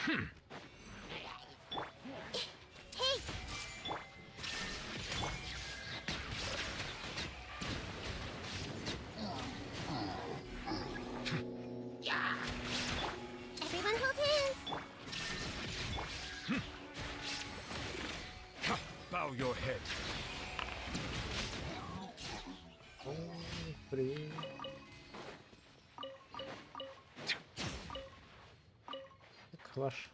Everyone hold hands. Bow your head. Привет. Как ваш,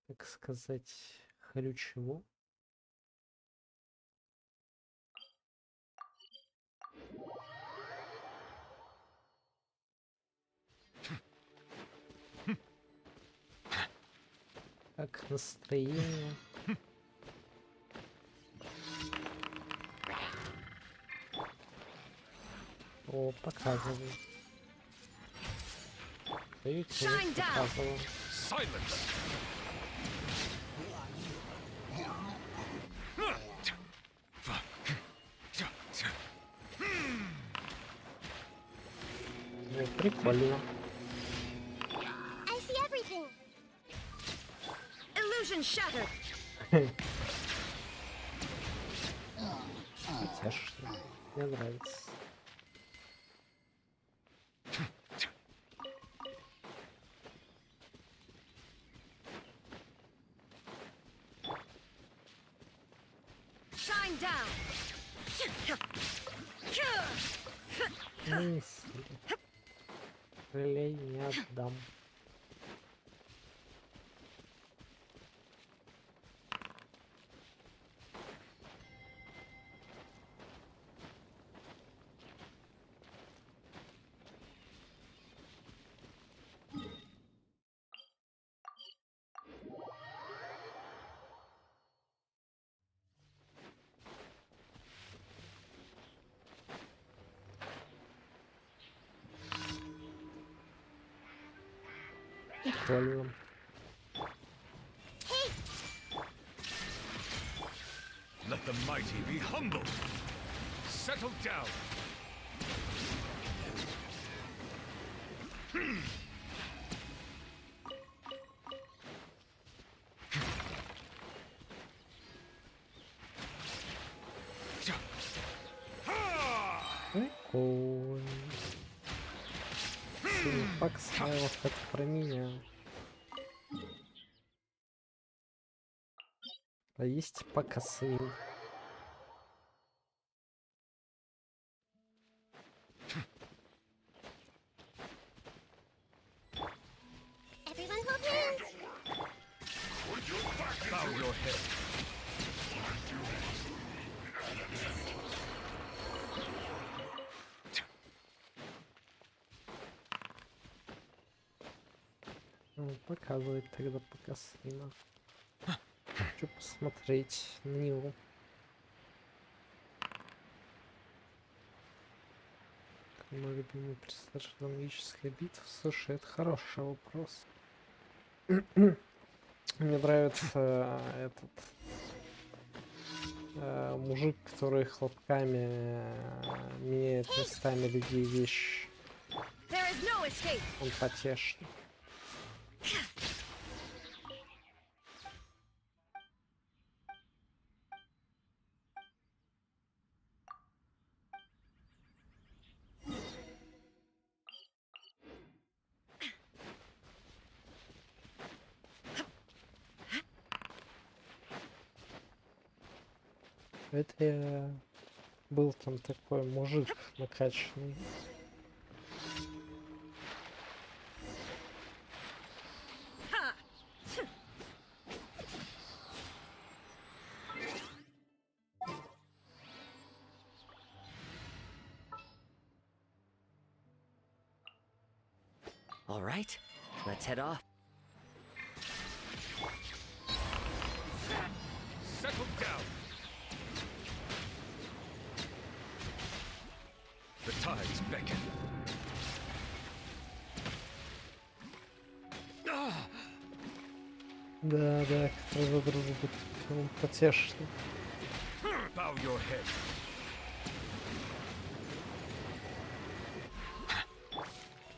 так сказать, хрючево? Как настроение? О, показывай. Даете, показываю. Silence. Ну, прикольно. I see everything. Illusion shattered. Утешно. Мне нравится. Shine down. Не Релей не отдам. Прикольно. Let the mighty be humble. Settle down. Прикольно. Пак Смайлов, это про меня. А есть пока сын. Everyone hold hands. Bow your head. Ну, показывает тогда пока сына. Хочу посмотреть на него. Мой любимый персонаж магической битвы. Слушай, это хороший вопрос. Мне нравится этот мужик, который хлопками меняет местами людей вещи. There is no escape. Он потешный. Это я был там такой мужик накачанный. All right, let's head off. Settle down. The tides beckon. Да, который за дружбу. Он потешный. Bow your head.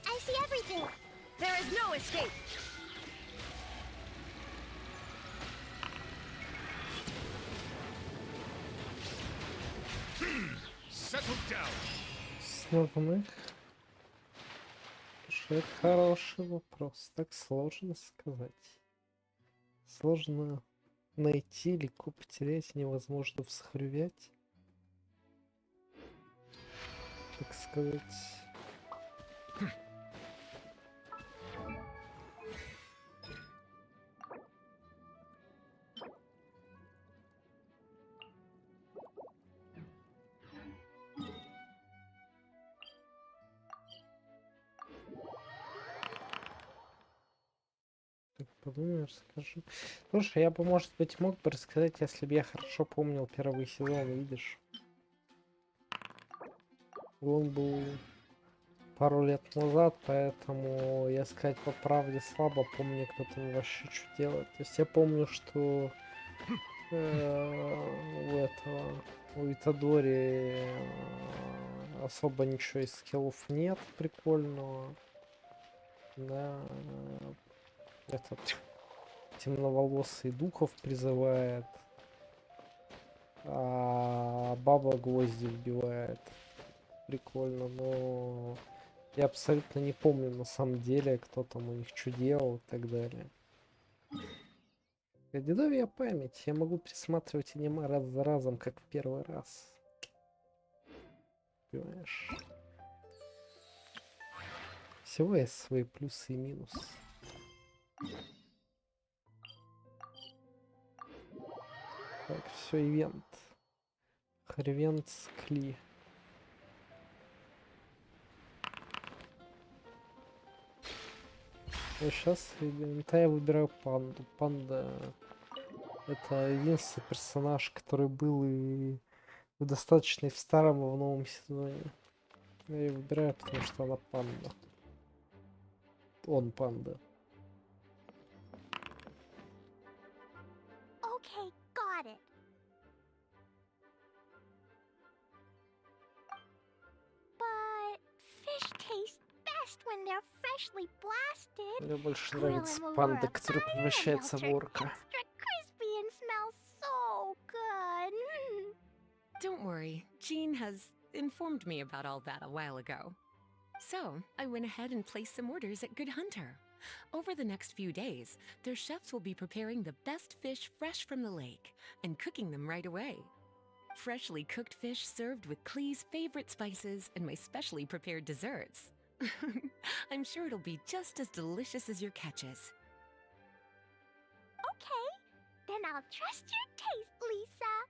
I see everything. There is no escape. основных? Это хороший вопрос. Так сложно сказать. Сложно найти, легко потерять, невозможно всхрювять. Так сказать. Так, подумаю, расскажу. Слушай, я бы, может быть, мог бы рассказать, если бы я хорошо помнил первый сезон, видишь? Он был пару лет назад, поэтому я сказать по правде слабо помню, кто там вообще что делает. То есть я помню, что у этого, у Итадори особо ничего из скиллов нет прикольного. Да, этот темноволосый духов призывает, а баба гвозди вбивает. Прикольно, но я абсолютно не помню на самом деле, кто там у них что делал и так далее. Дедовья память. Я могу пересматривать аниме раз за разом, как в первый раз. Понимаешь? Всего есть свои плюсы и минусы. Так, все, ивент. Хревент Кли. Сейчас я выбираю панду. Панда это единственный персонаж, который был и в достаточно и в старом, и в новом сезоне. Я ее выбираю, потому что она панда. Он панда. Okay, got it. But fish taste best when they're freshly blasted. Мне больше Grill нравится 'em over панда, a которая fire, превращается they'll в turn орка. extra crispy and smell so good. Don't worry, Jean has informed me about all that a while ago. So, I went ahead and placed some orders at Good Hunter. Over the next few days, their chefs will be preparing the best fish fresh from the lake and cooking them right away. Freshly cooked fish served with Clee's favorite spices and my specially prepared desserts. I'm sure it'll be just as delicious as your catches. Okay, then I'll trust your taste, Lisa.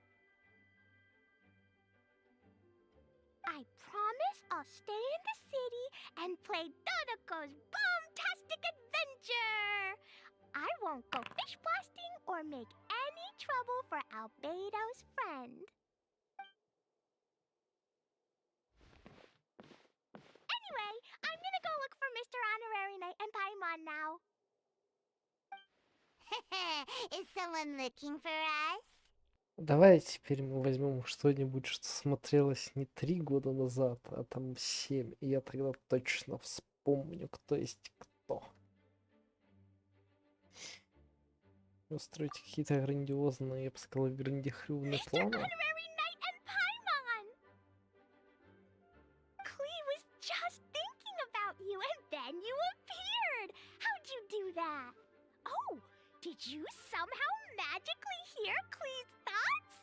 I promise I'll stay in the city and play Dodoko's boom-tastic adventure. I won't go fish blasting or make any trouble for Albedo's friend. Anyway, I'm gonna go look for Mr. Honorary Knight and Paimon now. Is someone looking for us? Давай теперь мы возьмем что-нибудь, что смотрелось не 3 года назад, а там 7. И я тогда точно вспомню, кто есть кто. Устроить какие-то грандиозные, я бы сказал, грандихрювные Mr. планы. Honorary Knight and Paimon! Klee was just thinking about you and then you appeared! How'd you do that? Oh, did you somehow magically hear Klee's thoughts?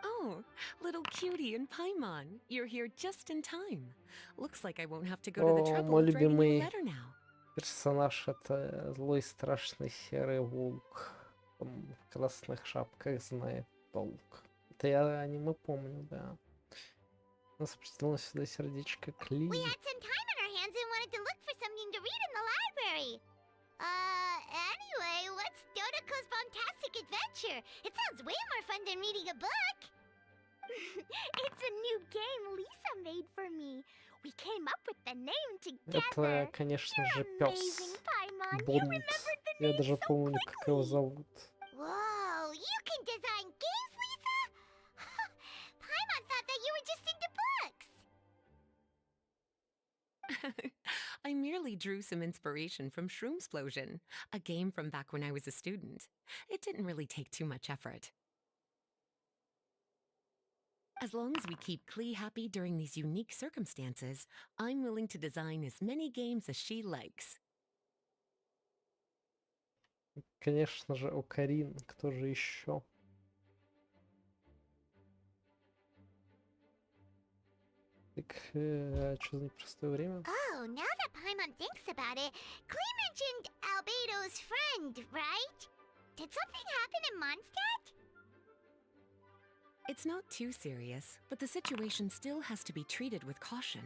Oh, little cutie and Paimon, you're here just in time. Looks like I won't have to go to the О, trouble мой of writing you a любимый letter now. персонаж это злой страшный серый волк. Он в красных шапках знает толк. Это я аниме помню, да. У нас определенно сюда сердечко Кли. We had some time on our hands and wanted to look for something to read in the library. Anyway, what's Dodoko's Bombastic Adventure? It sounds way more fun than reading a book. It's a new game Lisa made for me. We came up with the name together. Это, конечно же, You're пес. amazing, Paimon. You Бонд. remembered the Я name даже so помню, как его quickly. зовут. Whoa, you can design games, Lisa? Paimon thought that you were just into books. I merely drew some inspiration from Shroomsplosion, a game from back when I was a student. It didn't really take too much effort. As long as we keep Klee happy during these unique circumstances, I'm willing to design as many games as she likes. Конечно же, Окарин. Кто же еще? Так, что за непростое время? Oh, now that Paimon thinks about it, Klee mentioned Albedo's friend, right? Did something happen in Mondstadt? It's not too serious, but the situation still has to be treated with caution.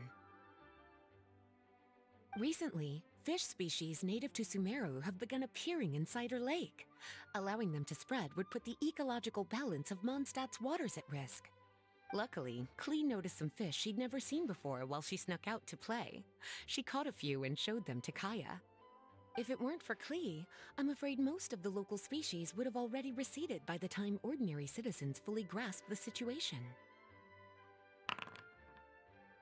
Recently, fish species native to Sumeru have begun appearing in Cider Lake. Allowing them to spread would put the ecological balance of Mondstadt's waters at risk. Luckily, Klee noticed some fish she'd never seen before while she snuck out to play. She caught a few and showed them to Kaya. If it weren't for Klee, I'm afraid most of the local species would have already receded by the time ordinary citizens fully grasp the situation.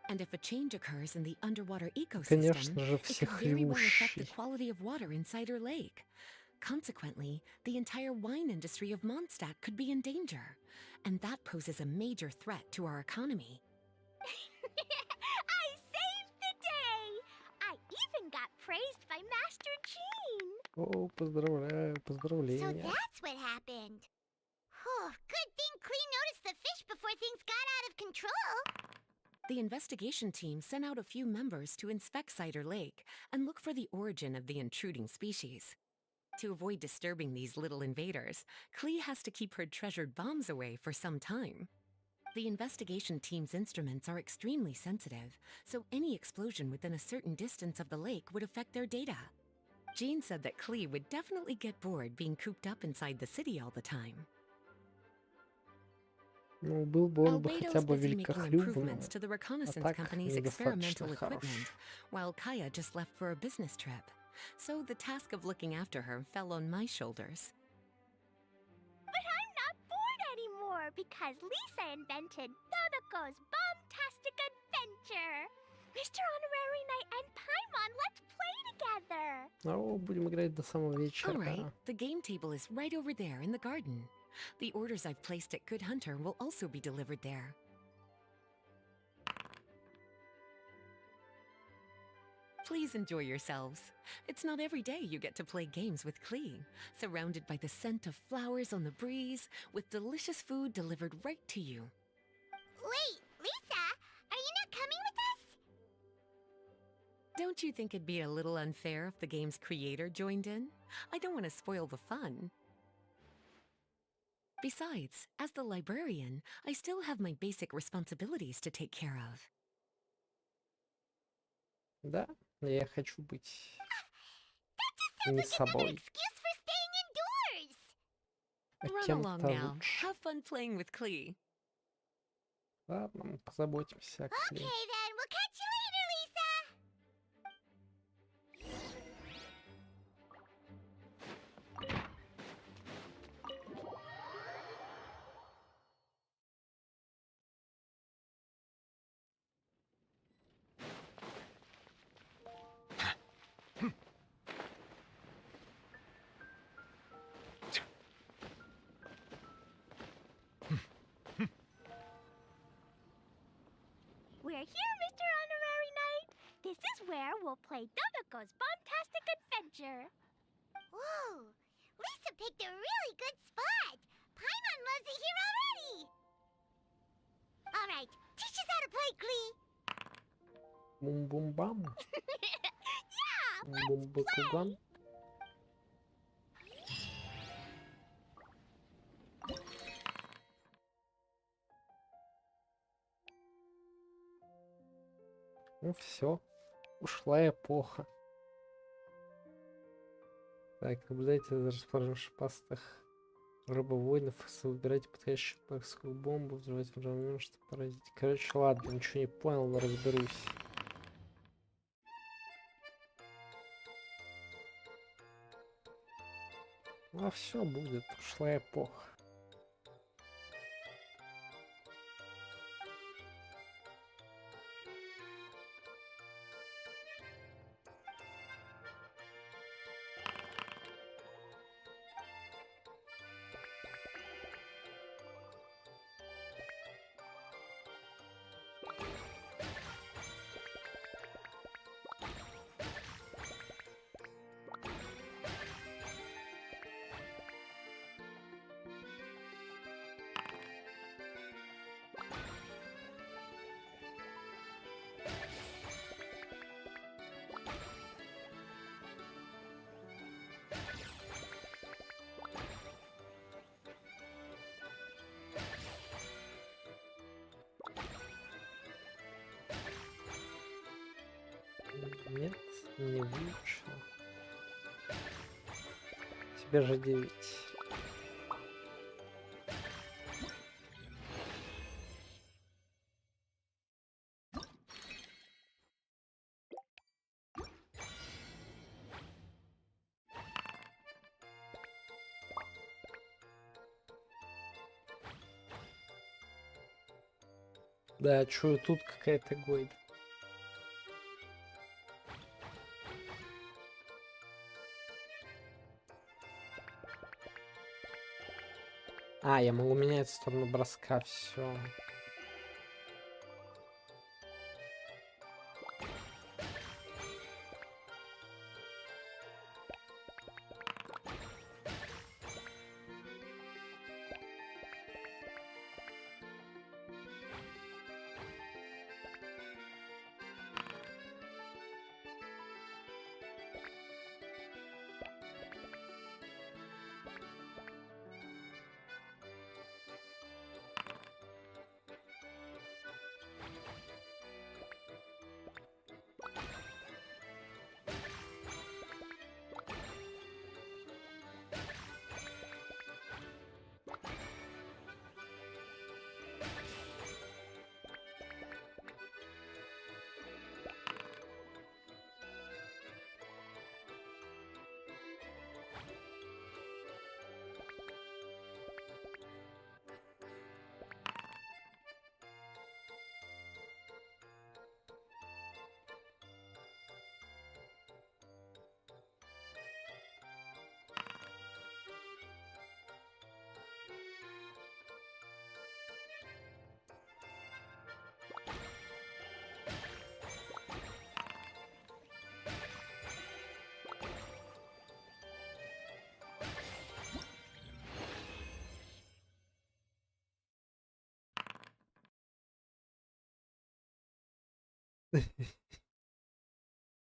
And if a change occurs in the underwater ecosystem, Конечно же, it could very well affect the всехрющий. quality of water in Cider Lake. Consequently, the entire wine industry of Mondstadt could be in danger, and that poses a major threat to our economy. I saved the day! I even got praised by Master Jean! О, поздравляю, So поздравления. that's what happened. Whew, good thing Klee noticed the fish before things got out of control. The investigation team sent out a few members to inspect Cider Lake and look for the origin of the intruding species. To avoid disturbing these little invaders, Klee has to keep her treasured bombs away for some time. The investigation team's instruments are extremely sensitive, so any explosion within a certain distance of the lake would affect their data. Jean said that Klee would definitely get bored being cooped up inside the city all the time. Ну, был бы он бы хотя Albedo's бы busy making великохлебным, improvements to the а reconnaissance так company's недостаточно experimental хорош. equipment, while Kaya just left for a business trip. So the task of looking after her fell on my shoulders. But I'm not bored anymore because Lisa invented Dodoko's Bombtastic Adventure. Mr. Honorary Knight and Paimon, let's play together. Ну, будем играть до самого вечера. All right, the game table is right over there in the garden. The orders I've placed at Good Hunter will also be delivered there. Please enjoy yourselves. It's not every day you get to play games with Klee, surrounded by the scent of flowers on the breeze, with delicious food delivered right to you. Wait, Lisa, are you not coming with us? Don't you think it'd be a little unfair if the game's creator joined in? I don't want to spoil the fun. Besides, as the librarian, I still have my basic responsibilities to take care of. Да, я хочу быть That не just sounds like another собой, excuse for staying indoors. а Run along кем-то now. лучше. Have fun playing with Klee. Ладно, мы позаботимся о Okay Кле. then, we'll catch you later, Lisa. We're here, Mr. Honorary Knight. This is where we'll play Dodoko's Bombtastic Adventure. Whoa, Lisa picked a really good spot. Paimon loves it here already. All right, teach us how to play, Klee. Бум-бум-бам, Yeah, let's бум-бакуган. Ну все, ушла эпоха. Так, наблюдайте за расположением шипастых рыбовоинов, выбирайте подходящую парковую бомбу, взрывайте врагов, чтобы поразить. Короче, ладно, ничего не понял, но разберусь. А все будет, ушла эпоха. Нет, не выучил. Тебе же 9. Да, чую, тут какая-то гойда. А, я могу менять сторону броска, все.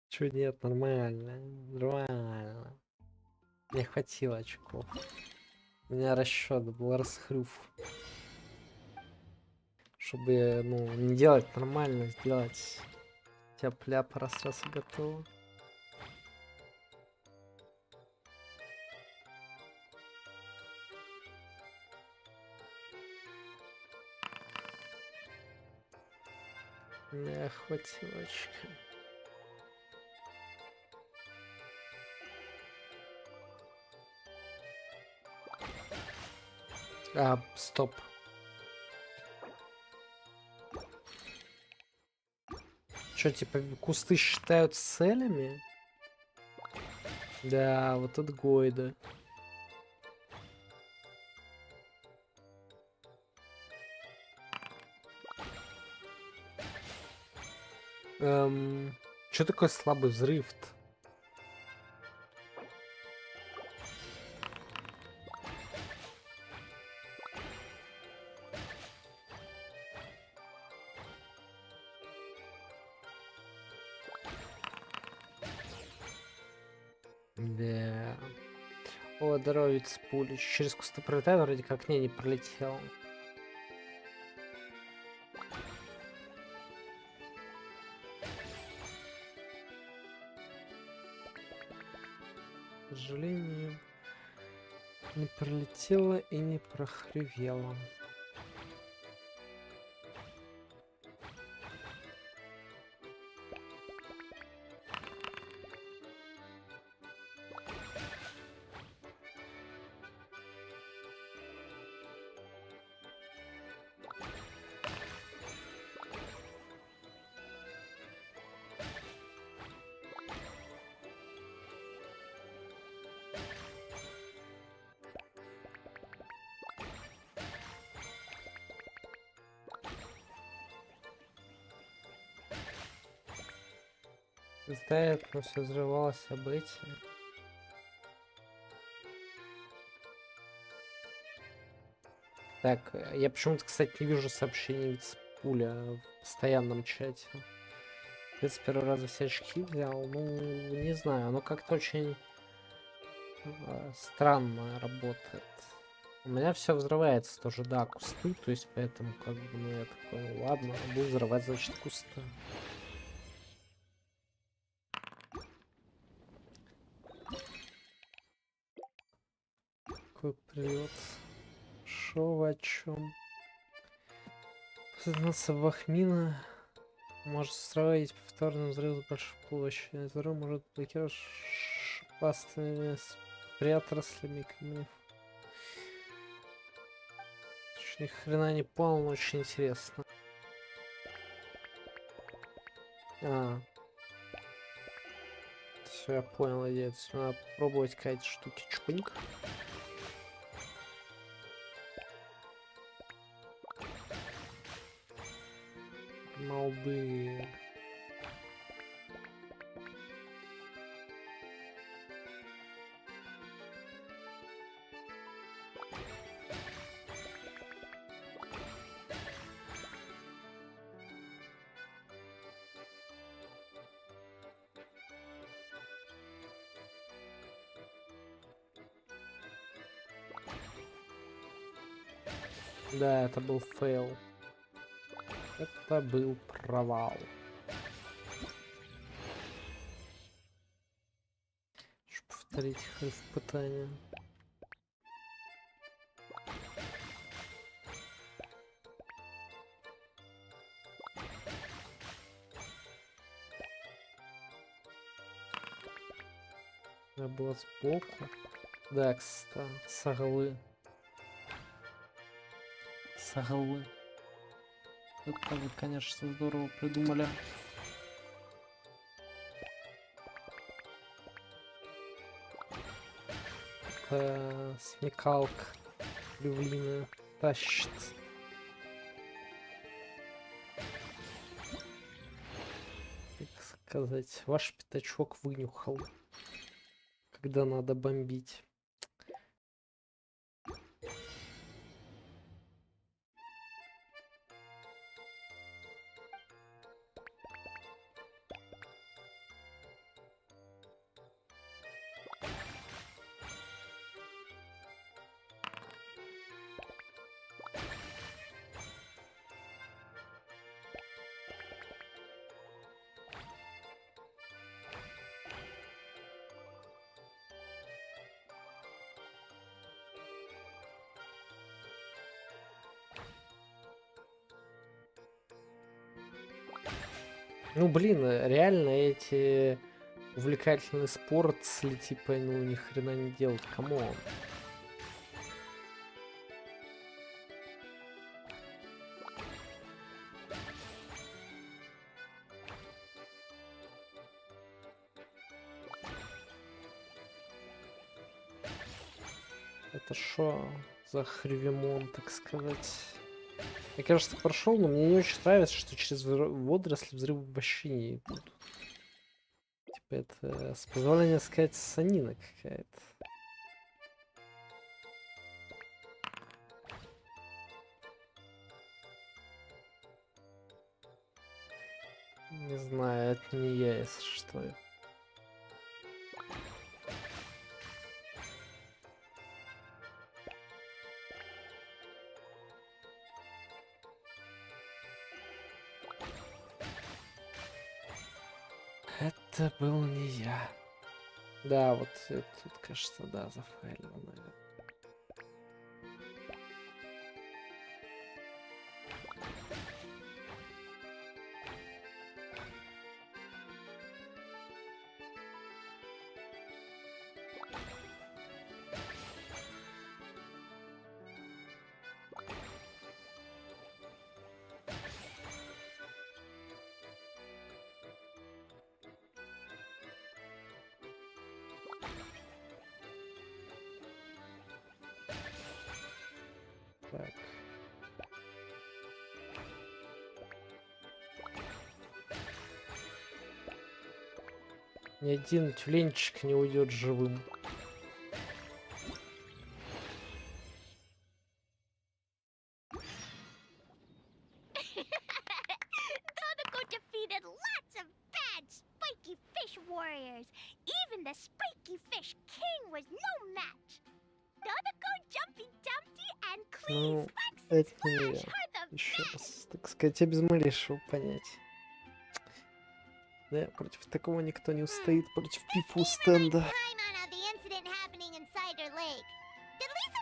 Чё нет, нормально, нормально. Не хватило очков. У меня расчет был расхрюв. Чтобы, ну, не делать нормально, сделать тяп-ляп раз и готово. Не хватило очка. А, стоп. Чё, типа, кусты считают целями? Да, вот тут гойда. Чё такое слабый взрыв-то? Да. О, здоровье пули. Через кусты пролетаю, вроде как не пролетел. К сожалению, не пролетела и не прохрювела. Знает, но все взрывалось событие. Так, я почему-то, кстати, не вижу сообщений с пуля в постоянном чате. Я с первого раза все очки взял, ну, не знаю, оно как-то очень странно работает. У меня все взрывается тоже, да, кусты, то есть поэтому как бы, ну, я такой, ну, ладно, буду взрывать, значит, кусты. такой прилет? Шо вы о чем? Признаться Бахмина может устроить повторный взрыв с большой площади. Взрыв может блокировать шипастыми прятрослями камней. Ни хрена не понял, но очень интересно. Все, я понял идею. То есть надо пробовать какие-то штуки. Чпыньк. Молды. Да, это был фейл. Это был провал. Хочу повторить их испытания. Я была сбоку. Да, кстати, соглы. Соглы. Это вы, конечно, здорово придумали. Смекалка люблиная тащит. Так сказать, ваш пятачок вынюхал, когда надо бомбить. Ну блин, реально эти увлекательный спорт, типа, ну ни хрена не делать, камон. Это шо за хревимон, так сказать? Я, кажется, прошел, но мне не очень нравится, что через водоросли взрывы вообще не идут. Типа это, с позволения сказать, санина какая-то. Не знаю, это не я, если что. Это был не я. Да, вот это тут, кажется, да, зафайлил, наверное. Так. Ни один тюленчик не уйдет живым. Dodoko defeated lots of bad spiky fish warriors. Even the spiky fish king was no match. Dodoko, Jumpy Dumpty, and Clee Ну, Sparks and это не Splash я. are the Еще best. раз, так сказать, я без малейшего понятия. Да, против такого никто не устоит, против пифу стенда. Timeout of the incident happening in Cider Lake. Did Lisa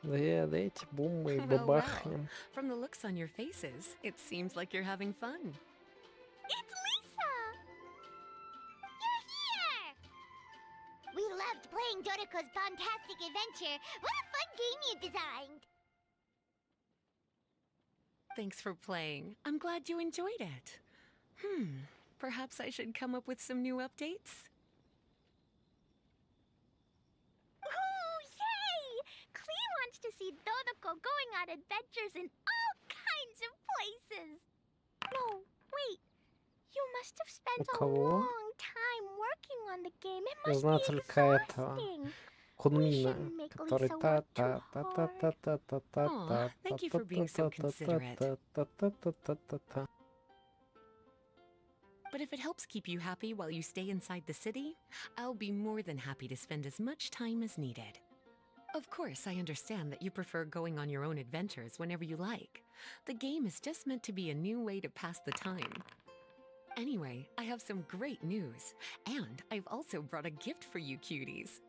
Дайте бум и Well, well. бабахнем. From the looks on your faces, it seems like you're having fun. It's Lisa! You're here! We loved playing Dodoko's Bombastic Adventure. What a fun game you designed! Thanks for playing. I'm glad you enjoyed it. Perhaps I should come up with some new updates? Ooh, yay! Clee wants to see Dodoko going on adventures in all kinds of places. No, wait. You must have spent a кого? long time working on the game. It Я must знаю be только этого. exhausting. Кунмина, shouldn't make который Lisa та work та too та та та та та та Aw, та thank you for being so considerate. та. But if it helps keep you happy while you stay inside the city, I'll be more than happy to spend as much time as needed. Of course, I understand that you prefer going on your own adventures whenever you like. The game is just meant to be a new way to pass the time. Anyway, I have some great news. And I've also brought a gift for you cuties.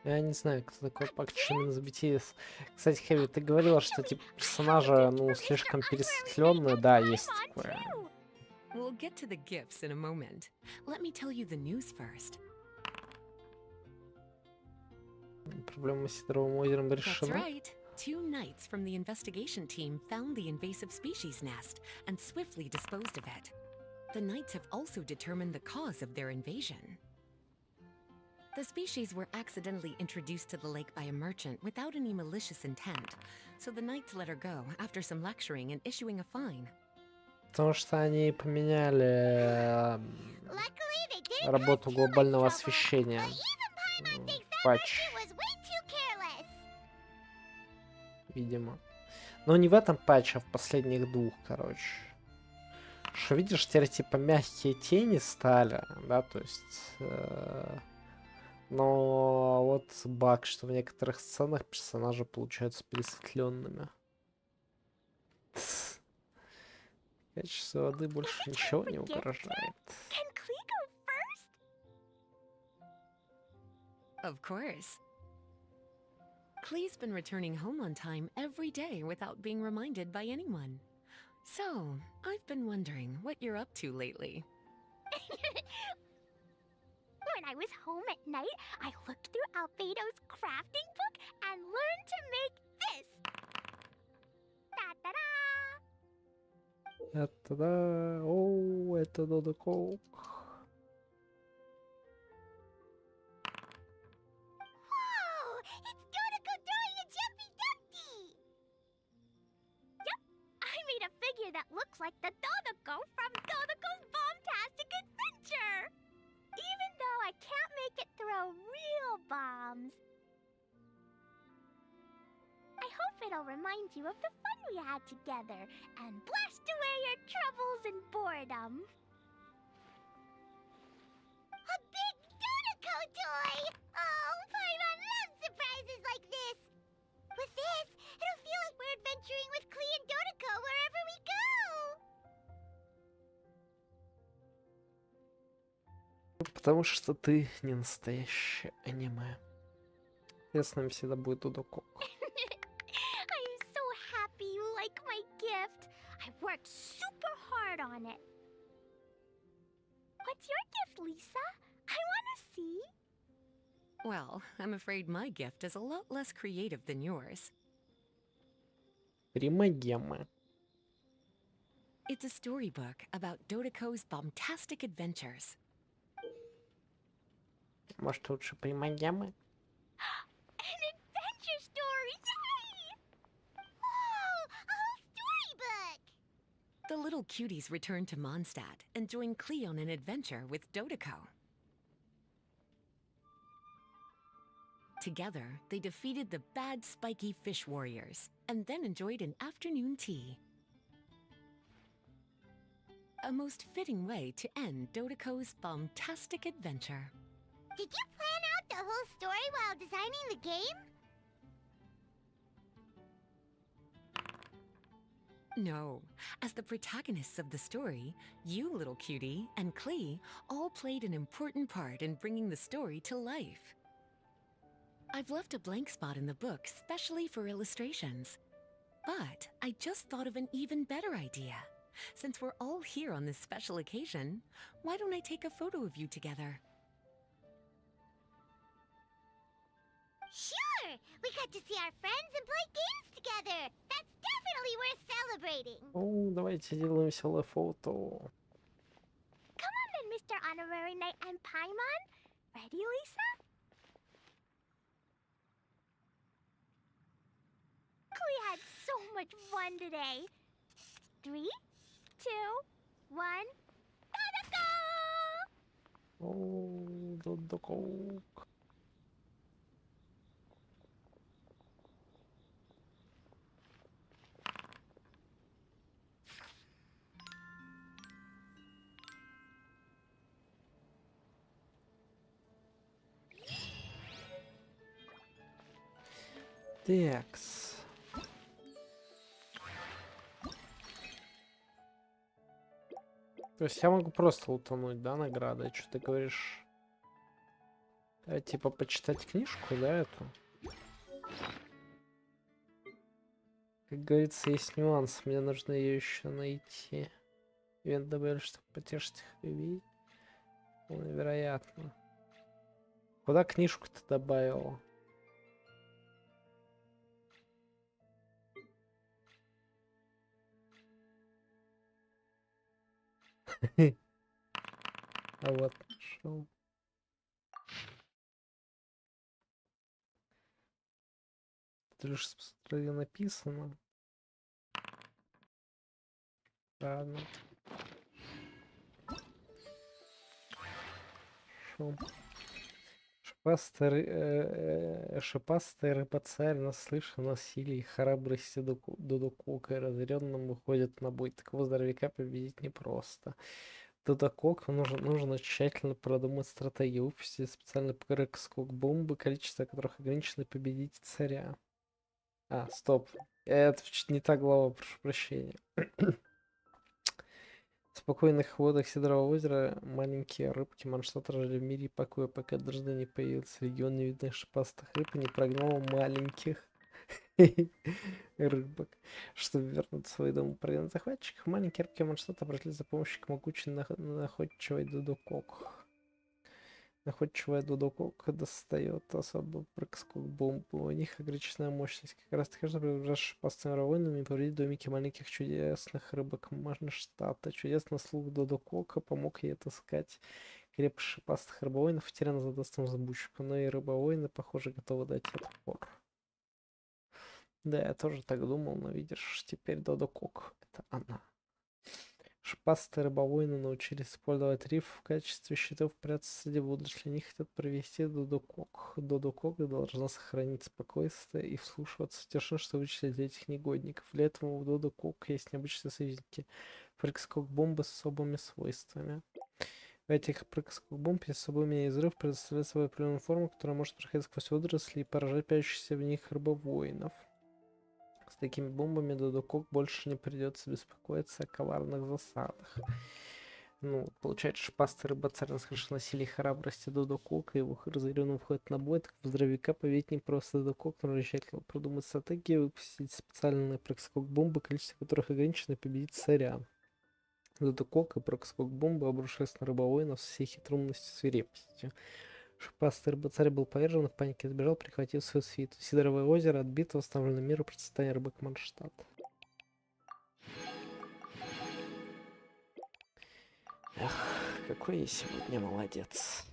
Я не знаю, кто такой Пак Чимин из BTS. Кстати, Хэви, ты говорила, что типа персонажи, ну, слишком пересветленные. Да, есть такое. We'll get to the gifts in a moment. Let me tell you the news first. Проблема с Сидоровым озером That's решена. right. 2 knights from the investigation team found the invasive species nest and swiftly disposed of it. The knights have also determined the cause of their invasion. The species were accidentally introduced to the lake by a merchant without any malicious intent, so the knights let her go after some lecturing and issuing a fine. Потому что они поменяли Luckily, they didn't работу cause too much глобального trouble, освещения. but even Paimon thinks that Патч, merchant was way too careless. видимо. Но не в этом патче, а в последних двух, короче. Что видишь, теперь типа мягкие тени стали, да, то есть... Но вот баг, что в некоторых сценах персонажи получаются пересветленными. Качество воды больше ничего не угрожает. Can Klee go first? Of course. Klee's been returning home on time every day without being reminded by anyone. So, I've been wondering what you're up to lately. When I was home at night, I looked through Albedo's crafting book and learned to make this. Da-da-da! Это да. О, это Додоко. Whoa! It's Dodoko doing a jumpy dumpty! Yep, I made a figure that looks like the Dodoko from Dodoko's Bombastic Adventure! Even though I can't make it throw real bombs. I hope it'll remind you of the fun we had together and blast away your troubles and boredom. A big Dodoko toy! Oh, Paimon loves surprises like this! With this, it'll feel like we're adventuring with Klee and Dodoko wherever we go! Потому что ты не настоящее аниме. Ясно, всегда будет Додоко. I'm so happy you like my gift. I worked super hard on it. What's your gift, Lisa? I want to see. Well, I'm afraid my gift is a lot less creative than yours. Примагема. It's a storybook about Dodoko's bombastic adventures. Может, лучше примагемы? An adventure story! Yay! Whoa! A whole storybook! The little cuties return to Mondstadt and join Klee on an adventure with Dodoko. Together, they defeated the bad spiky fish warriors and then enjoyed an afternoon tea. A most fitting way to end Dodoko's bombastic adventure. Did you plan out the whole story while designing the game? No, as the protagonists of the story, you, little cutie, and Klee all played an important part in bringing the story to life. I've left a blank spot in the book specially for illustrations. But I just thought of an even better idea. Since we're all here on this special occasion, why don't I take a photo of you together? Sure! We got to see our friends and play games together! That's definitely worth celebrating! О, давайте сделаем веселое фото. Come on then, Mr. Honorary Knight and Paimon. Ready, Lisa? We had so much fun today. 3, 2, 1, gotta go! О, додокок. Текс. То есть я могу просто утонуть, да, награды? Что ты говоришь? Типа почитать книжку, да, эту? Как говорится, есть нюанс. Мне нужно ее еще найти. Ивент добавили, чтобы потешить их любви. Вероятно. Куда книжку-то добавил? А вот нашел. Это лишь посмотри, написано. Ладно. Шум. Шипастый рыба-царь, наслышан о силе и храбрости Додокока, и разъяренным выходит на бой. Такого здоровяка победить непросто. Додококу нужно тщательно продумать стратегию, выпустить специальный скок бомбы, количество которых ограничено, победить царя. А, стоп. Это чуть не та глава, прошу прощения. В спокойных водах Сидрового озера маленькие рыбки Манштата жили в мире и покое, пока однажды не появился легион невидных шипастых рыб и не прогнал маленьких рыбок. Чтобы вернуть свой дом прогнать захватчиков, маленькие рыбки Манштата обратились за помощью к могучей находчивой Додокок. Находчивая Додокок достает особо прыг-скок бомбу. У них ограниченная мощность. Как раз таки, чтобы убежать шипастыми воинами и повредить домики маленьких чудесных рыбок Манштата. Чудесный слух Додокока помог ей отыскать крепость шипастых рыбовоинов, потерян за достом взбучку. Но и рыбовоины, похоже, готовы дать отпор. Да, я тоже так думал, но видишь, теперь Додокок — это она. Шипастые рыбовоины научились использовать риф в качестве щитов, прятаться среди водорослей. Они хотят провести Додокок. Додокок должна сохранить спокойствие и вслушиваться в тишину, чтобы вычислить этих негодников. Для этого у Додокок есть необычные союзники. Прыг-скок бомбы с особыми свойствами. В этих прыг-скок бомб есть особыми изрыв, предоставляет собой определенную форму, которая может проходить сквозь водоросли и поражать пящихся в них рыбовоинов. С такими бомбами Додокок больше не придется беспокоиться о коварных засадах. Ну, получается, шипастый рыба-царь наслышан о силе и храбрости Додокока, и его разъяренный входит на бой, так в здоровяка поведет не просто Додокок, но тщательно продумать стратегию, выпустить специальные прыг-скок бомбы, количество которых ограничено, и победить царя. Додокок и прыг-скок бомбы обрушились на рыбовоинов со всей хитроумностью и свирепостью. Шипастый рыба-царь был повержен и в панике сбежал, прихватив свою свиту. Сидоровое озеро отбито, восстановлено миру процветания рыбок Манштата. Эх, какой я сегодня молодец.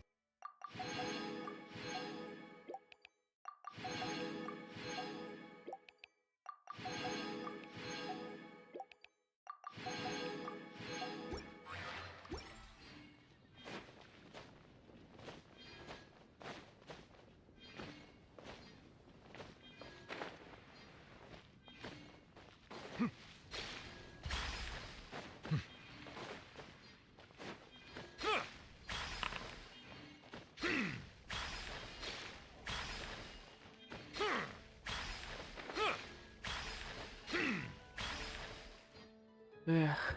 Эх,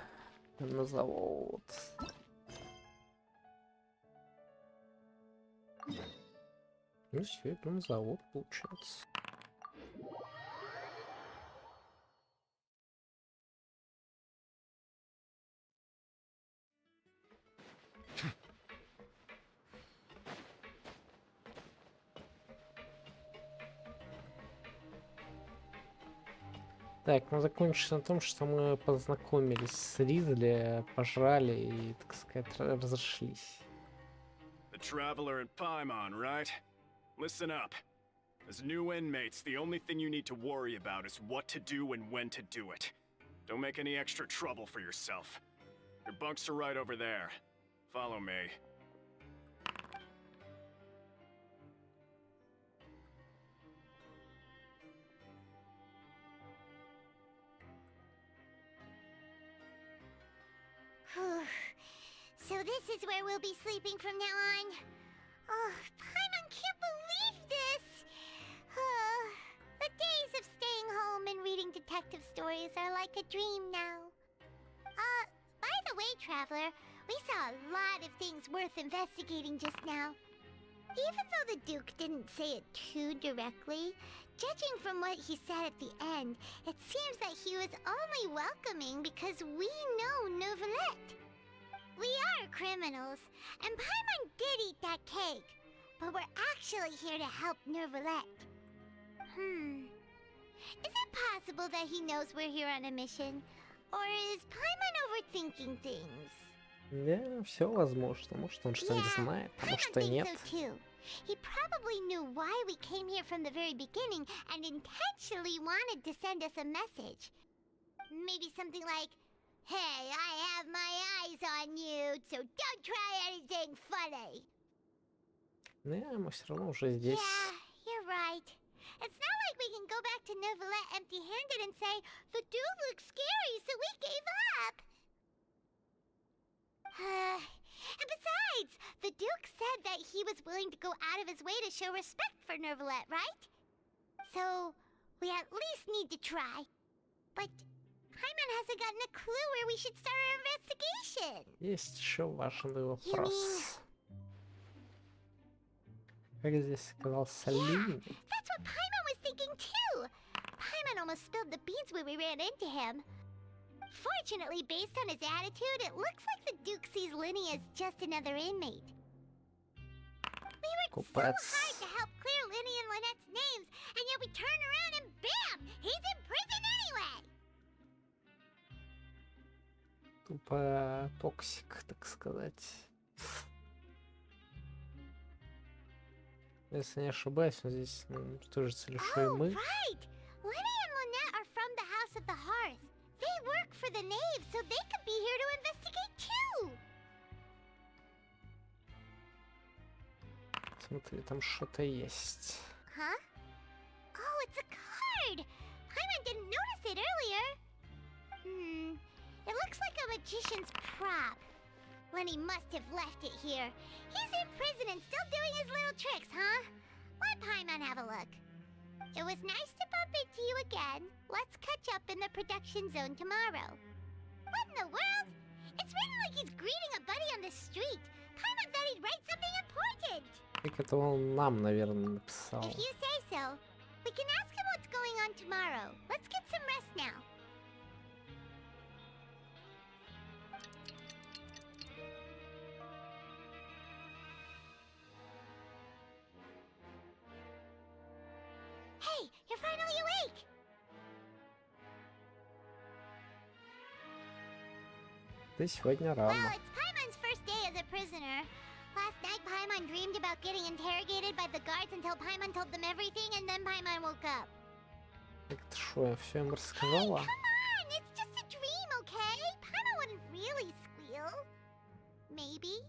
на завод. Ну все, идем на завод, получается. Так, мы закончили на том, что мы познакомились с Ризли, пожрали и, так сказать, разошлись. The Traveler and Paimon, right? Listen up. As new inmates, the only thing you need to worry about is what to do and when to do it. Don't make any extra trouble for yourself. Your bunks are right over there. Follow me. So this is where we'll be sleeping from now on. Oh, Paimon can't believe this! The days of staying home and reading detective stories are like a dream now. By the way, Traveler, we saw a lot of things worth investigating just now. Even though the Duke didn't say it too directly, judging from what he said at the end, it seems that he was only welcoming because we know Neuvillette. We are criminals, and Paimon did eat that cake, but we're actually here to help Neuvillette. Is it possible that he knows we're here on a mission? Or is Paimon overthinking things? Да, все возможно. Может, он что-нибудь знает, а может и нет. Paimon thinks so too. He probably knew why we came here from the very beginning and intentionally wanted to send us a message. Maybe something like, "Hey, I have my eyes on you, so don't try anything funny." Да, мы все равно уже здесь. Yeah, you're right. It's not like we can go back to Neuvillette empty-handed and say, "The dude looks scary, so we gave up." And besides, the Duke said that he was willing to go out of his way to show respect for Neuvillette, right? So, we at least need to try. But Paimon hasn't gotten a clue where we should start our investigation. Есть еще важный You вопрос. mean... Как здесь оказался Линь? That's what Paimon was thinking too. Paimon almost spilled the beans when we ran into him. Fortunately, based on his attitude, it looks like the Duke sees Linny as just another inmate. We worked so hard to help clear Linny and Lynette's names, and yet we turn around and bam! He's in prison anyway! Тупо токсик, так сказать. Если не ошибаюсь, он здесь тоже целевой мы. Right! Linny and Lynette are from the House of the Hearth. They work for the Knave, so they could be here to investigate too! Смотри, там что-то есть. Huh? Oh, it's a card! Paimon didn't notice it earlier. It looks like a magician's prop. Lenny must have left it here. He's in prison and still doing his little tricks, huh? Let Paimon have a look. It was nice to bump into you again. Let's catch up in the production zone tomorrow. What in the world? It's written like he's greeting a buddy on the street. Paimon thought he'd write something important. Так это он нам, наверное, написал. If you say so. We can ask him what's going on tomorrow. Let's get some rest now. Hey, you're finally awake! Ты сегодня рано. Well, it's Paimon's first day as a prisoner. Last night, Paimon dreamed about getting interrogated by the guards until Paimon told them everything, and then Paimon woke up. Так ты что, я все им Hey, рассказала? come on! It's just a dream, okay? Paimon wouldn't really squeal. Maybe?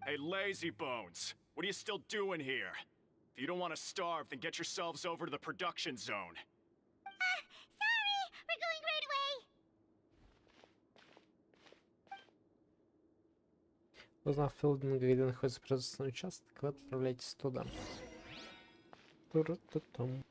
Hey, lazy bones. What are you still doing here? If you don't want to starve, then get yourselves over to the production zone. Sorry! We're going right away! Узнав Филдинга, где находится производственный участок, вы отправляйтесь туда. Туру-ту-тум.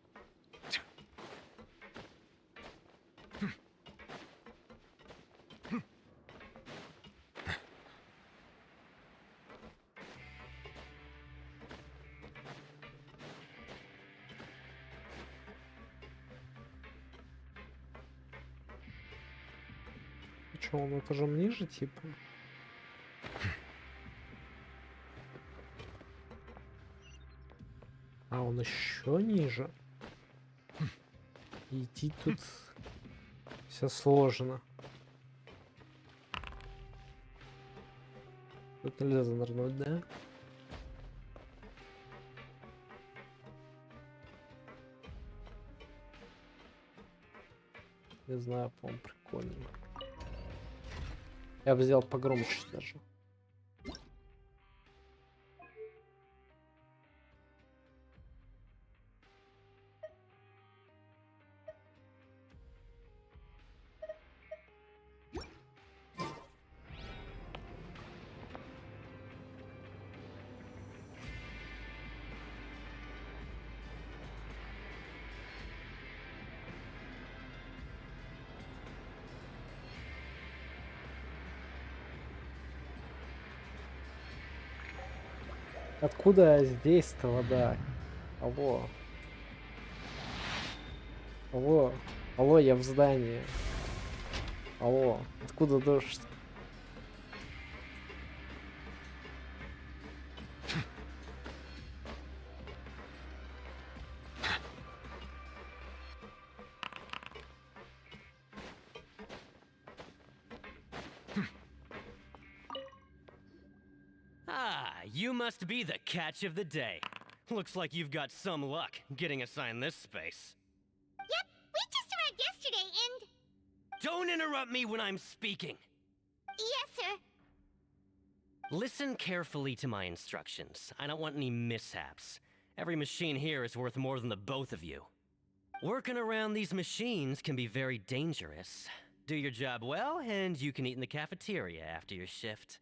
Что, он этажом ниже, типа? А, он еще ниже? Идти тут все сложно. Тут нельзя занырнуть, да? Не знаю, по-моему, прикольно. Я бы взял погромче даже. Откуда здесь-то вода? Алло. Алло. Алло, я в здании. Алло. Откуда дождь? Ah, you must be the catch of the day. Looks like you've got some luck getting assigned this space. Yep, we just arrived yesterday and... Don't interrupt me when I'm speaking. Yes, sir. Listen carefully to my instructions. I don't want any mishaps. Every machine here is worth more than the both of you. Working around these machines can be very dangerous. Do your job well, and you can eat in the cafeteria after your shift.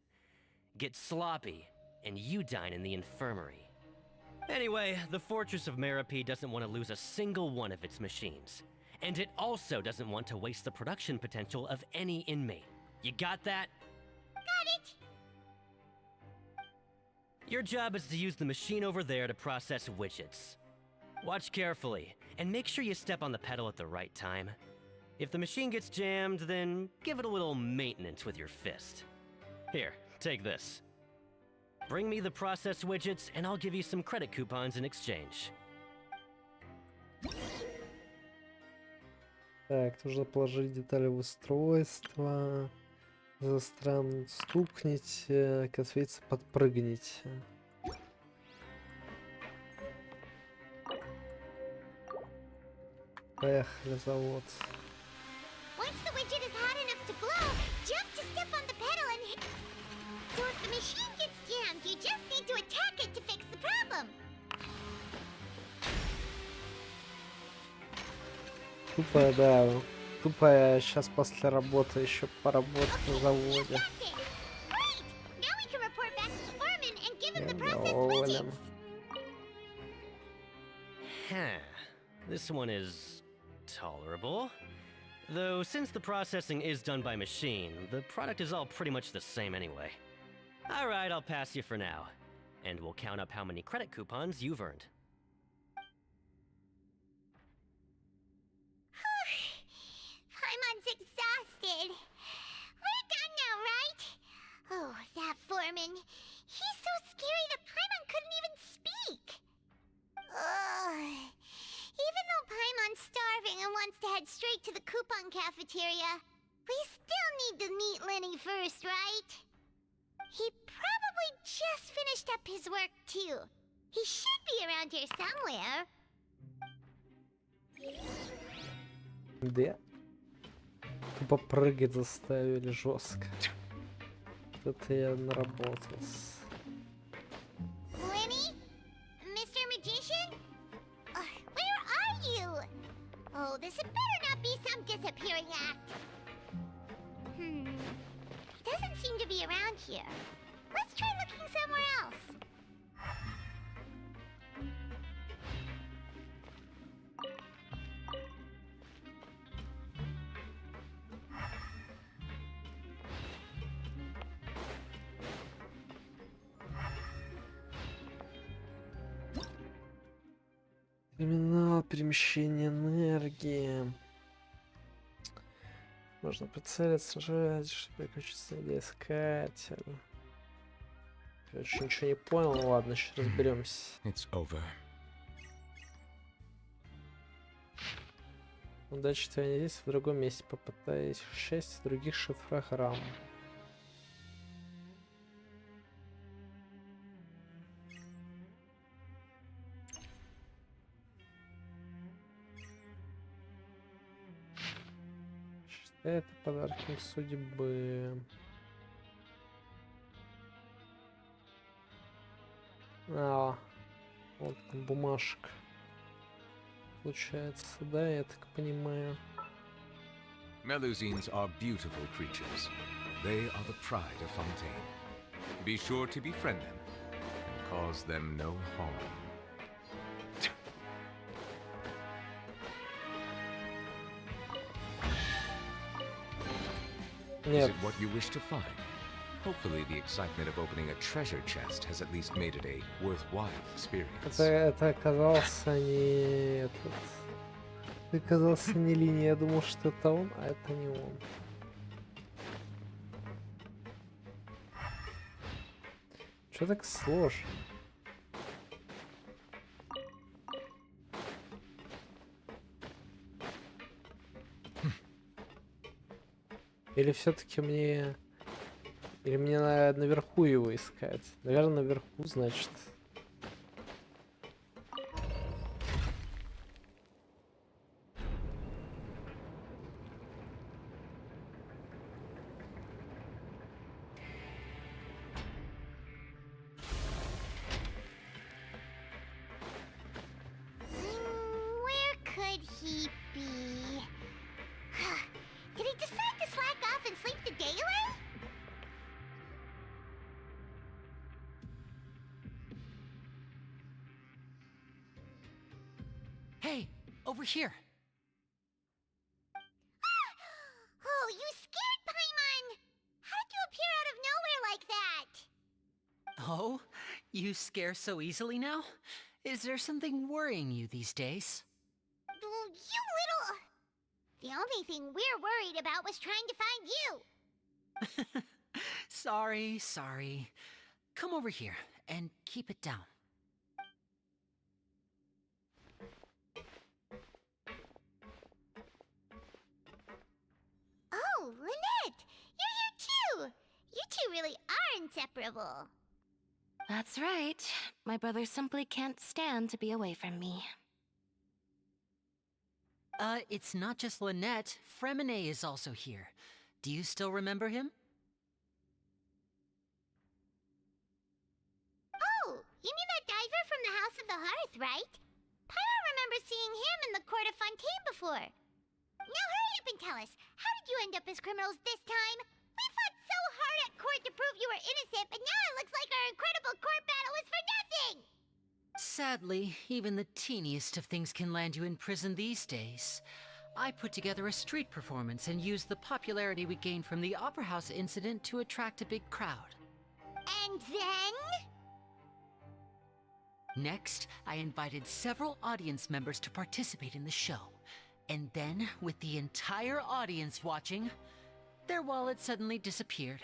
Get sloppy, and you dine in the infirmary. Anyway, the Fortress of Meropee doesn't want to lose a single one of its machines. And it also doesn't want to waste the production potential of any inmate. You got that? Got it. Your job is to use the machine over there to process widgets. Watch carefully, and make sure you step on the pedal at the right time. If the machine gets jammed, then give it a little maintenance with your fist. Here, take this. Bring me the process widgets, and I'll give you some credit coupons in exchange. Так, нужно положить детали в устройство. Застрянуть, стукните, косвиться, подпрыгните. Поехали, завод. Once the widget is hot enough to blow, jump to step on the pedal and hit. So if the machine gets jammed, you just need to attack it to fix the problem. Тупо, да. Тупо я сейчас после работы еще поработать на You заводе. got it. Great. Now we can report back to the foreman and give him the Я process доволен. widgets. Huh. This one is tolerable. Though, since the processing is done by machine, the product is all pretty much the same anyway. Alright, I'll pass you for now. And we'll count up how many credit coupons you've earned. Paimon's exhausted. We're done now, right? Oh, that foreman. He's so scary that Paimon couldn't even speak. Ugh. Even though Paimon's starving and wants to head straight to the coupon cafeteria, we still need to meet Lenny first, right? He probably just finished up his work, too. He should be around here somewhere. Да. Тупо прыгать заставили жестко. Это я наработался. Lenny? Mr. Magician? Where are you? Oh, this had better not be some disappearing act. He doesn't seem to be around here. Let's try looking somewhere else. Терминал перемещения энергии. Можно прицелиться, нажать, переключиться на искатель. Короче, ничего не понял, ну ладно, сейчас разберемся. It's over. Удачи твоя не здесь, в другом месте. Попытаюсь счастье в других шифрах рам. Считай это подарком судьбы. А, вот там бумажка. Получается, да, я так понимаю. Melusines are beautiful creatures. They are the pride of Fontaine. Be sure to befriend them and cause them no harm. Is Нет, it what you wish to find? Hopefully the excitement of opening a treasure chest has at least made it a worthwhile experience. это оказался не этот. Это оказался не линия. Я думал, что это он, а это не он. Чё так сложно? Или все-таки мне... Или мне наверху его искать? Наверное, наверху, значит. Where could he be? Did he decide to slack off and sleep the day away? Hey, over here. Oh, you scared Paimon! How did you appear out of nowhere like that? Oh, you scare so easily now? Is there something worrying you these days? Oh, you little... The only thing we're worried about was trying to find you. Sorry. Come over here and keep it down. Oh, Lynette! You're here too! You two really are inseparable. That's right. My brother simply can't stand to be away from me. It's not just Lynette. Fremine is also here. Do you still remember him? Oh, you mean that diver from the House of the Hearth, right? Paimon remembers seeing him in the court of Fontaine before. Now hurry up and tell us, how did you end up as criminals this time? We fought so hard at court to prove you were innocent, but now it looks like our incredible court battle was for nothing! Sadly, even the teeniest of things can land you in prison these days. I put together a street performance and used the popularity we gained from the Opera House incident to attract a big crowd. And then? Next, I invited several audience members to participate in the show. And then, with the entire audience watching, their wallet suddenly disappeared.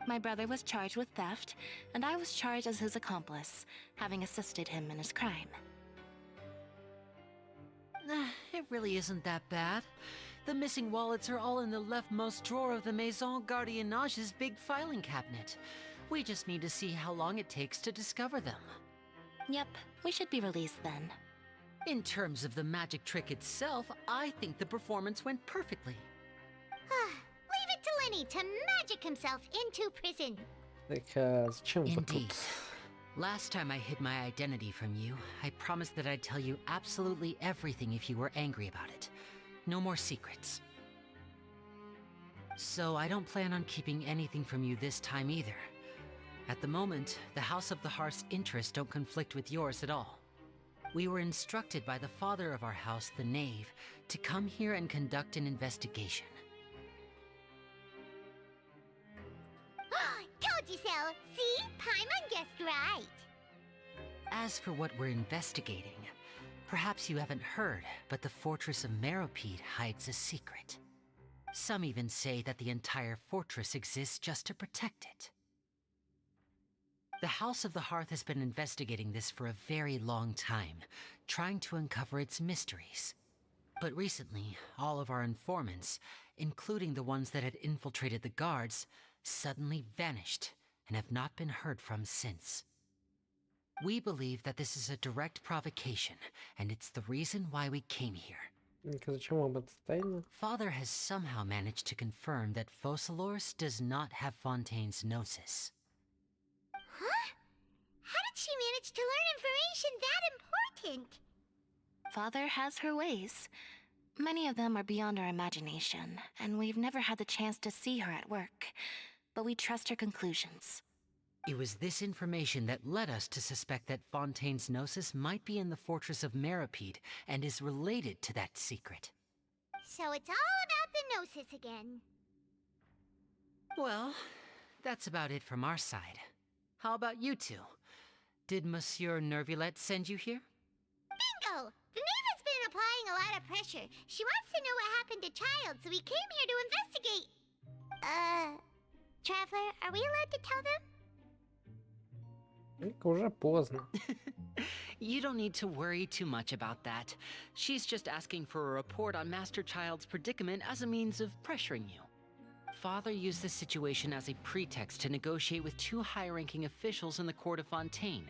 My brother was charged with theft, and I was charged as his accomplice, having assisted him in his crime. It really isn't that bad. The missing wallets are all in the leftmost drawer of the Maison Gardiennage's big filing cabinet. We just need to see how long it takes to discover them. Yep, we should be released then. In terms of the magic trick itself, I think the performance went perfectly. Leave it to Lenny to magic himself into prison. Так, зачем вы Indeed. тут? Last time I hid my identity from you, I promised that I'd tell you absolutely everything if you were angry about it. No more secrets. So I don't plan on keeping anything from you this time either. At the moment, the House of the Hearth's interests don't conflict with yours at all. We were instructed by the father of our house, the Knave, to come here and conduct an investigation. Told you so! See? Paimon guessed right. As for what we're investigating, perhaps you haven't heard, but the fortress of Meropide hides a secret. Some even say that the entire fortress exists just to protect it. The House of the Hearth has been investigating this for a very long time, trying to uncover its mysteries. But recently, all of our informants, including the ones that had infiltrated the guards, suddenly vanished and have not been heard from since. We believe that this is a direct provocation, and it's the reason why we came here. Зачем вам это тайна? Father has somehow managed to confirm that Focalors does not have Fontaine's Gnosis. Huh? How did she manage to learn information that important? Father has her ways. Many of them are beyond our imagination, and we've never had the chance to see her at work. But we trust her conclusions. It was this information that led us to suspect that Fontaine's Gnosis might be in the fortress of Meripede and is related to that secret. So it's all about the Gnosis again. Well, that's about it from our side. How about you two? Did Monsieur Nervulette send you here? Bingo! The Neva's been applying a lot of pressure. She wants to know what happened to Child, so we came here to investigate. Traveler, are we allowed to tell them? Уже поздно. You don't need to worry too much about that. She's just asking for a report on Master Child's predicament as a means of pressuring you. Father used this situation as a pretext to negotiate with two high-ranking officials in the court of Fontaine.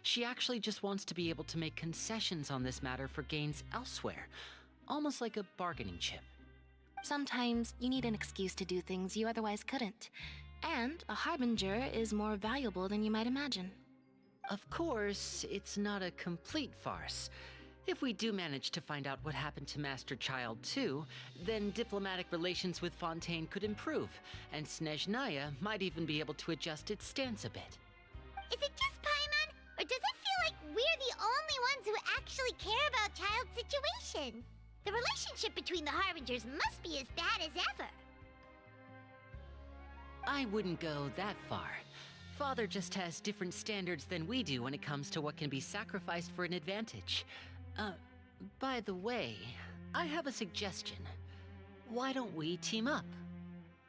She actually just wants to be able to make concessions on this matter for gains elsewhere, almost like a bargaining chip. Sometimes you need an excuse to do things you otherwise couldn't. And a harbinger is more valuable than you might imagine. Of course, it's not a complete farce. If we do manage to find out what happened to Master Child too, then diplomatic relations with Fontaine could improve, and Snezhnaya might even be able to adjust its stance a bit. Is it just Paimon, or does it feel like we're the only ones who actually care about Child's situation? The relationship between the Harbingers must be as bad as ever. I wouldn't go that far. Father just has different standards than we do when it comes to what can be sacrificed for an advantage. By the way, I have a suggestion. Why don't we team up?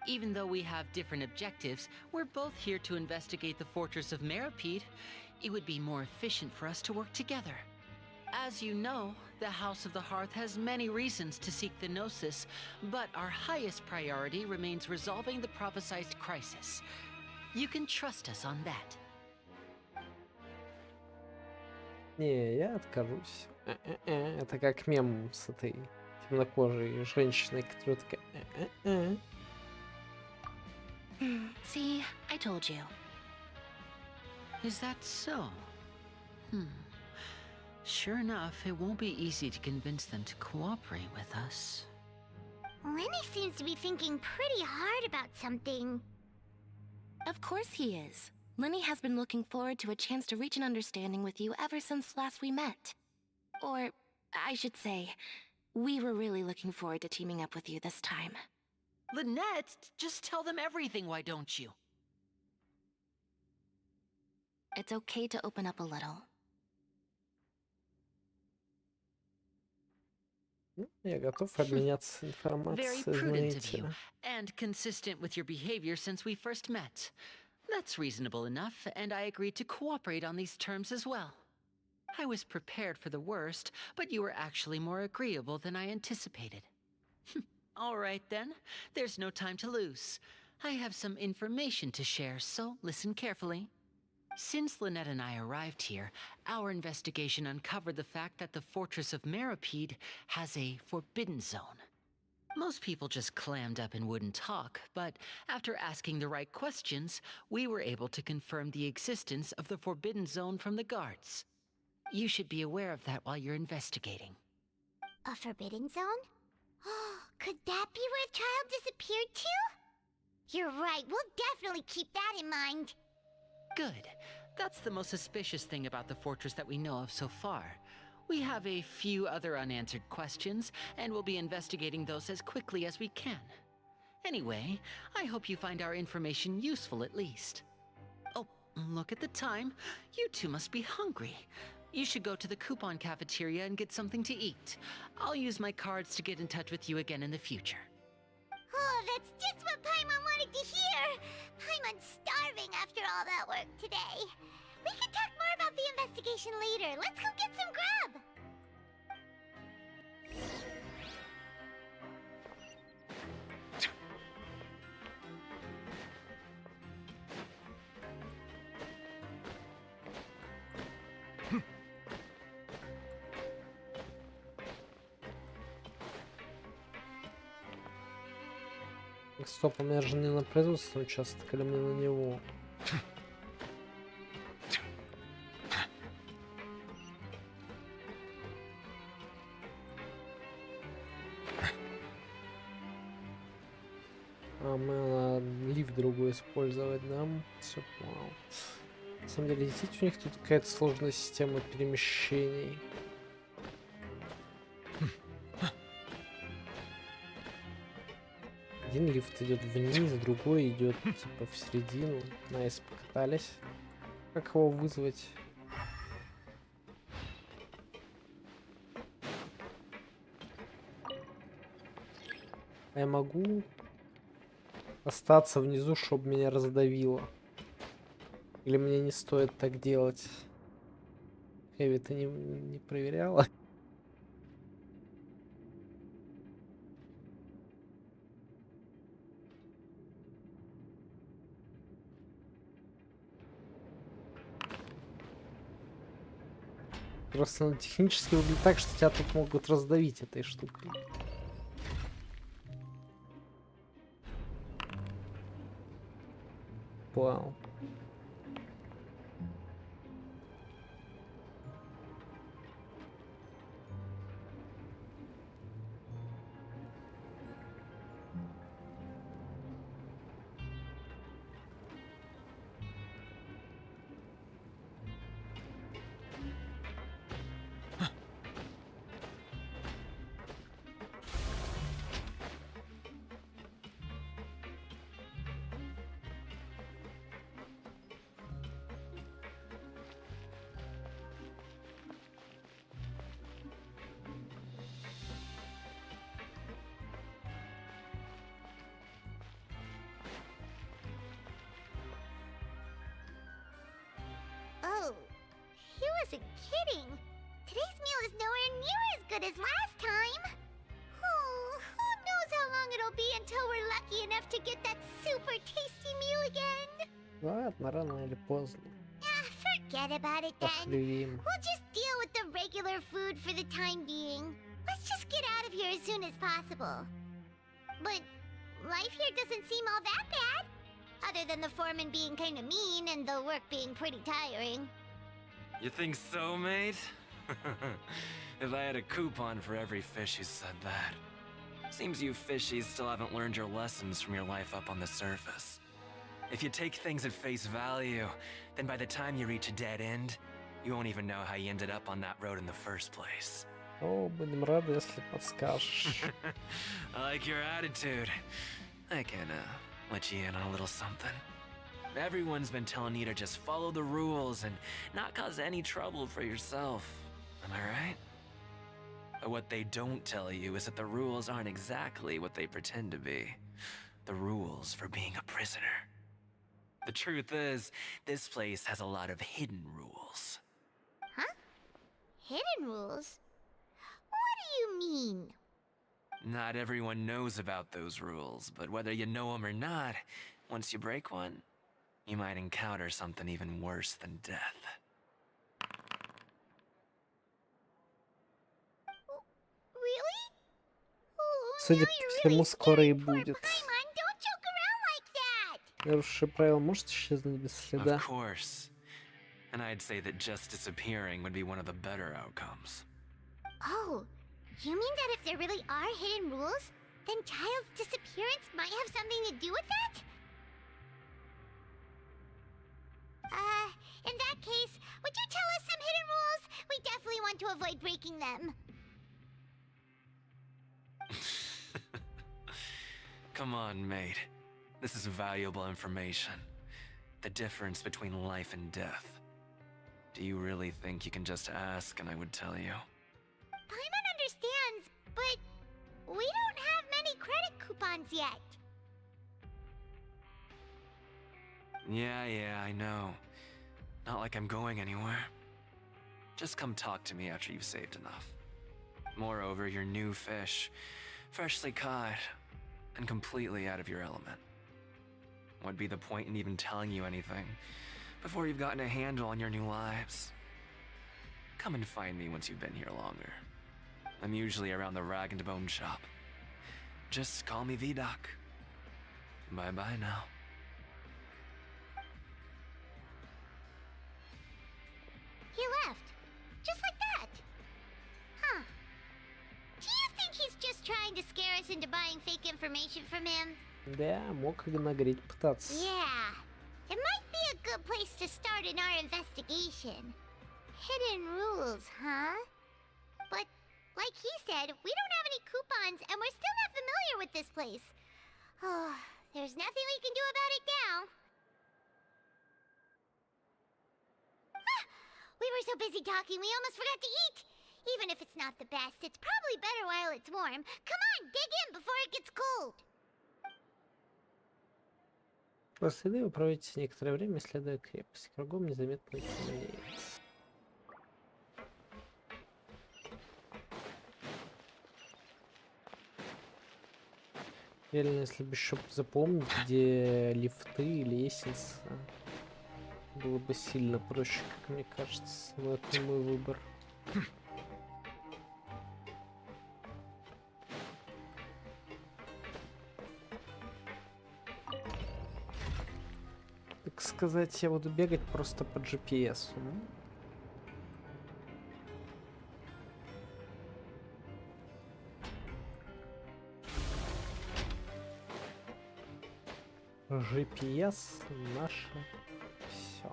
Even though we have different objectives, we're both here to investigate the fortress of Meripede. It would be more efficient for us to work together. As you know, the House of the Hearth has many reasons to seek the Gnosis, but our highest priority remains resolving the prophesized crisis. You can trust us on that. Не, я откажусь. Это как мем с этой темнокожей женщиной, которая такая... See, I told you. Is that so? Sure enough, it won't be easy to convince them to cooperate with us. Lenny seems to be thinking pretty hard about something. Of course he is. Lenny has been looking forward to a chance to reach an understanding with you ever since last we met. Or, I should say, we were really looking forward to teaming up with you this time. Lynette, just tell them everything, why don't you? It's okay to open up a little. Я готов обменяться Very информацией, prudent of you, знаете. and consistent with your behavior since we first met. That's reasonable enough, and I agreed to cooperate on these terms as well. I was prepared for the worst, but you were actually more agreeable than I anticipated. All right then, there's no time to lose. I have some information to share, so listen carefully. Since Lynette and I arrived here, our investigation uncovered the fact that the Fortress of Meripede has a forbidden zone. Most people just clammed up and wouldn't talk, but after asking the right questions, we were able to confirm the existence of the forbidden zone from the guards. You should be aware of that while you're investigating. A forbidden zone? Could that be where Child disappeared to? You're right, we'll definitely keep that in mind. Good. That's the most suspicious thing about the fortress that we know of so far. We have a few other unanswered questions, and we'll be investigating those as quickly as we can. Anyway, I hope you find our information useful at least. Oh, look at the time. You two must be hungry. You should go to the coupon cafeteria and get something to eat. I'll use my cards to get in touch with you again in the future. that's just what Paimon wanted to hear. Paimon's starving after all that work today. We can talk more about the investigation later. Let's go get some grub. Стоп, у меня же не на производственный участок, или мне на него? А, мы надо лифт другой использовать, да? Все понял. На самом деле, действительно, у них тут какая-то сложная система перемещений. Один лифт идет вниз, другой идет типа в середину. Найс, покатались. Как его вызвать? А я могу остаться внизу, чтобы меня раздавило? Или мне не стоит так делать? Эви, ты не проверяла? Просто ну, технически выглядит так, что тебя тут могут раздавить этой штукой. Понял. Oh, he wasn't kidding. Today's meal is nowhere near as good as last time. Oh, who knows how long it'll be until we're lucky enough to get that super tasty meal again. Ладно, рано или поздно. Forget about it then. Похлюем. We'll just deal with the regular food for the time being. Let's just get out of here as soon as possible. But life here doesn't seem all that bad. Other than the foreman being kind of mean and the work being pretty tiring. You think so, mate? If I had a coupon for every fish who said that. Seems you fishies still haven't learned your lessons from your life up on the surface. If you take things at face value, then by the time you reach a dead end, you won't even know how you ended up on that road in the first place. О, будем рады, если подскажешь. I like your attitude. I can, let you in on a little something. Everyone's been telling you to just follow the rules and not cause any trouble for yourself. Am I right? But what they don't tell you is that the rules aren't exactly what they pretend to be. The rules for being a prisoner. The truth is, this place has a lot of hidden rules. Huh? Hidden rules? What do you mean? Not everyone knows about those rules, but whether you know them or not, once you break one, you might encounter something even worse than death. Really? Oh, Судя now по you're всему, really скоро и scared, poor будет. Paimon. Don't joke around like that. Нарушившее правило может исчезнуть без следа. Of course. And I'd say that just disappearing would be one of the better outcomes. Oh, you mean that if there really are hidden rules, then Child's disappearance might have something to do with that? In that case, would you tell us some hidden rules? We definitely want to avoid breaking them. Come on, mate. This is valuable information. The difference between life and death. Do you really think you can just ask and I would tell you? Paimon understands, but we don't have many credit coupons yet. Yeah, I know. Not like I'm going anywhere. Just come talk to me after you've saved enough. Moreover, you're new fish, freshly caught, and completely out of your element. What'd be the point in even telling you anything before you've gotten a handle on your new lives? Come and find me once you've been here longer. I'm usually around the rag and bone shop. Just call me V-Doc. Bye-bye now. He left. Just like that. Huh. Do you think he's just trying to scare us into buying fake information from him? Да, мог и нагреть пытаться. Yeah. It might be a good place to start in our investigation. Hidden rules, huh? But, like he said, we don't have any coupons and we're still not familiar with this place. Oh, there's nothing we can do about it now. Ah, we were so busy talking we almost forgot to eat. Even if it's not the best, it's probably better while it's warm. Come on, dig in before it gets cold. После еды вы проводите некоторое время, исследуя крепость. Кругом незаметно темнеет. Реально, если бы еще запомнить, где лифты и лестницы, было бы сильно проще, как мне кажется. Но это мой выбор. Так сказать, я буду бегать просто по GPS. GPS наше все.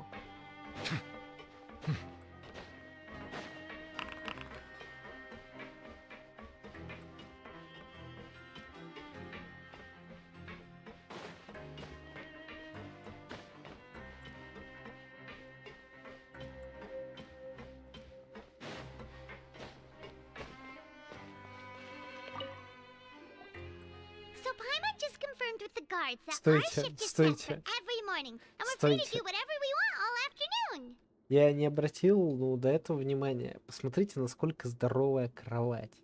So Paimon just confirmed with the guards that our Стойте, shift is set for стойте, every morning, and we're free to стойте. do whatever we want all afternoon. Я не обратил, ну, до этого внимания. Посмотрите, насколько здоровая кровать.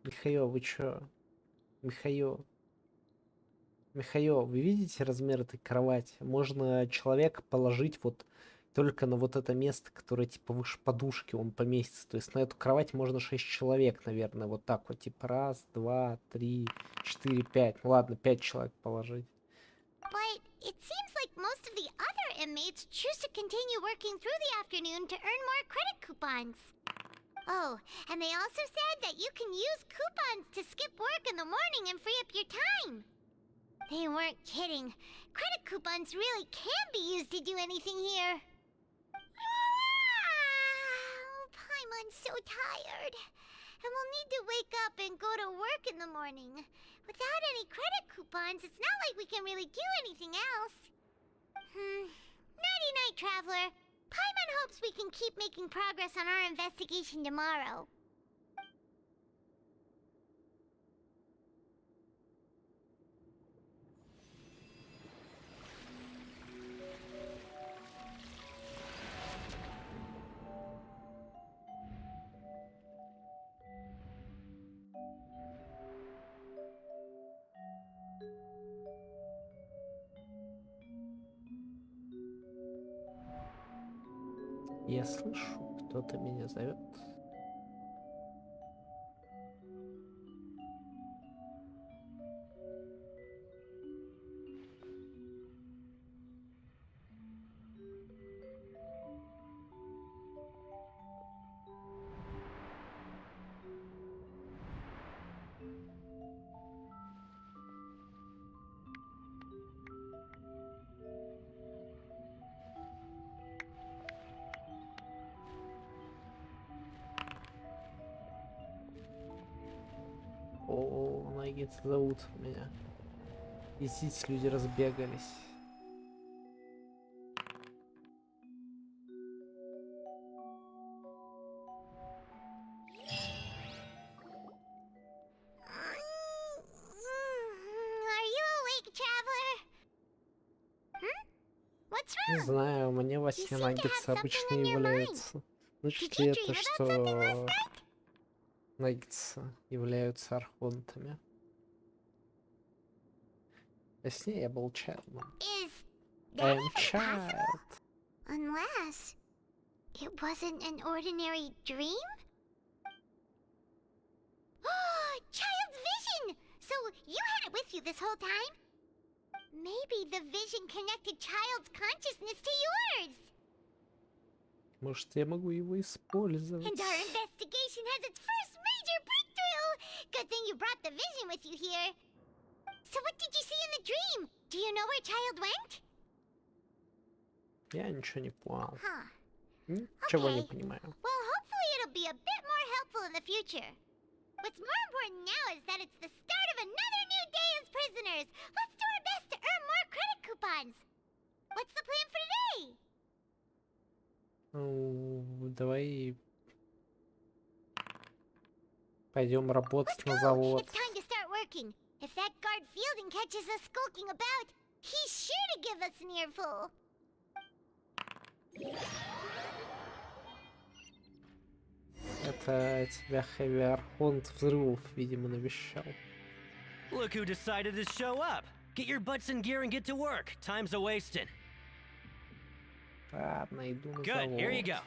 Михаил, вы чё? Михаил, вы видите размер этой кровати? Можно человека положить вот только на вот это место, которое типа выше подушки, он поместится. То есть на эту кровать можно 6 человек, наверное, вот так вот. Типа 1, 2, 3, 4, 5. Ну ладно, 5 человек положить. But it seems like most of the other inmates choose to continue working through the afternoon to earn more credit coupons. Oh, and they also said that you can use coupons to skip work in the morning and free up your time. They weren't kidding. Credit coupons really can be used to do anything here. Paimon's so tired. And we'll need to wake up and go to work in the morning. Without any credit coupons, it's not like we can really do anything else. Nighty-night, Traveler. Paimon hopes we can keep making progress on our investigation tomorrow. Я слышу, кто-то меня зовет. О, нагицы зовут меня. И здесь люди разбегались. Are you awake, Traveler? Не wrong? знаю, мне во сне seem to have наггетсы something обычно on your являются. Значит Did ли you это, dream about something last что night? наггетсы являются архонтами? Во сне я был чайлдом. Is I that am even possible? child. Unless it wasn't an ordinary dream? Child's vision! So you had it with you this whole time? Maybe the vision connected Child's consciousness to yours. Может, я могу его использовать? And our investigation has its first major breakthrough! Good thing you brought the vision with you here. So what did you see in the dream? Do you know where Child went? Я ничего не понял. Huh. Ничего не Okay. понимаю. Well, hopefully it'll be a bit more helpful in the future. What's more important now is that it's the start of another new day as prisoners. Let's do our best to earn more credit coupons. What's the plan for today? Ну, давай пойдем работать Let's на go! завод. It's time to start working. If that guard Fielding catches us skulking about, he's sure to give us an earful. Это тебя Хэви Архонт взрывов, видимо, навещал. Look who decided to show up. Get your butts in gear and get to work. Time's a-wasting. Ладно, иду на Good, завод. here you go.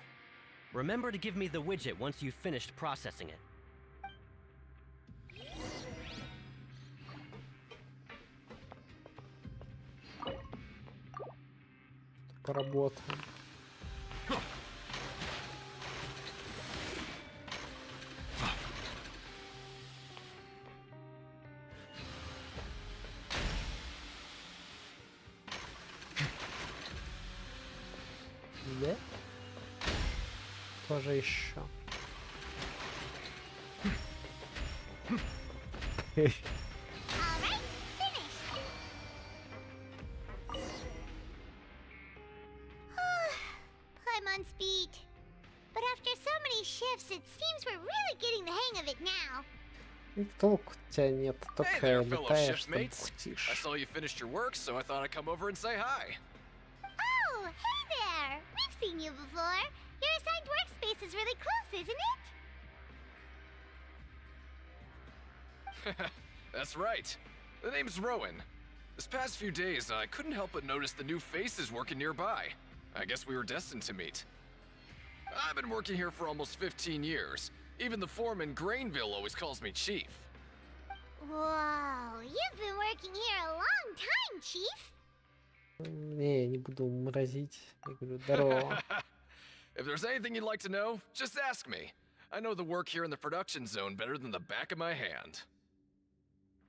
Remember to give me the widget once you've finished processing it. Поработаем. Да? Тоже еще. All right, finished. I'm on speed. But after so many shifts, it seems we're really getting the hang of it now. И толку у тебя нет, только Hey there, fellow летаешь, там shipmates. пыхтишь. I saw you finished your work, so I thought I'd come over and say hi. Oh, hey there! We've seen you before. Your assigned workspace is really close, isn't it? That's right. The name's Rowan. This past few days, I couldn't help but notice the new faces working nearby. I guess we were destined to meet. I've been working here for almost 15 years. Even the foreman, Grainville, always calls me Chief. Whoa, you've been working here a long time, Chief. Не, я не буду мразить. Я говорю, здорово. If there's anything you'd like to know, just ask me. I know the work here in the production zone better than the back of my hand.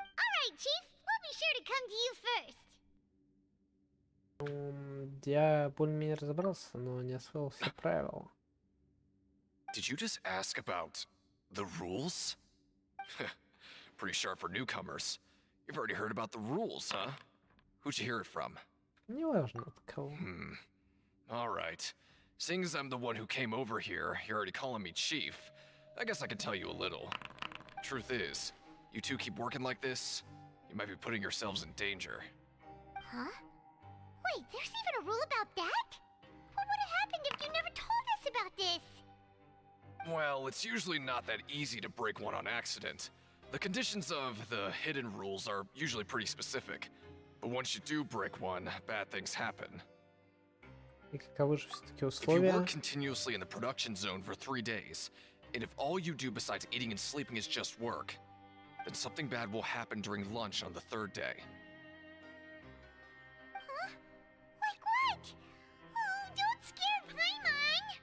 All right, Chief. We'll be sure to come to you first. Я более-менее разобрался, но не освоил все правила. Did you just ask about the rules? Pretty sharp for newcomers. You've already heard about the rules, huh? Who'd you hear it from? Неважно от кого. All right. Seeing as I'm the one who came over here, you're already calling me Chief. I guess I can tell you a little. Truth is, you two keep working like this, you might be putting yourselves in danger. Huh? Wait, there's even a rule about that? What would have happened if you never told us about this? Well, it's usually not that easy to break one on accident. The conditions of the hidden rules are usually pretty specific. But once you do break one, bad things happen. И каковы же все-таки If you условия? work continuously in the production zone for 3 days, and if all you do besides eating and sleeping is just work, then something bad will happen during lunch on the 3rd day. Huh? Like what? Oh, don't scare Paimon!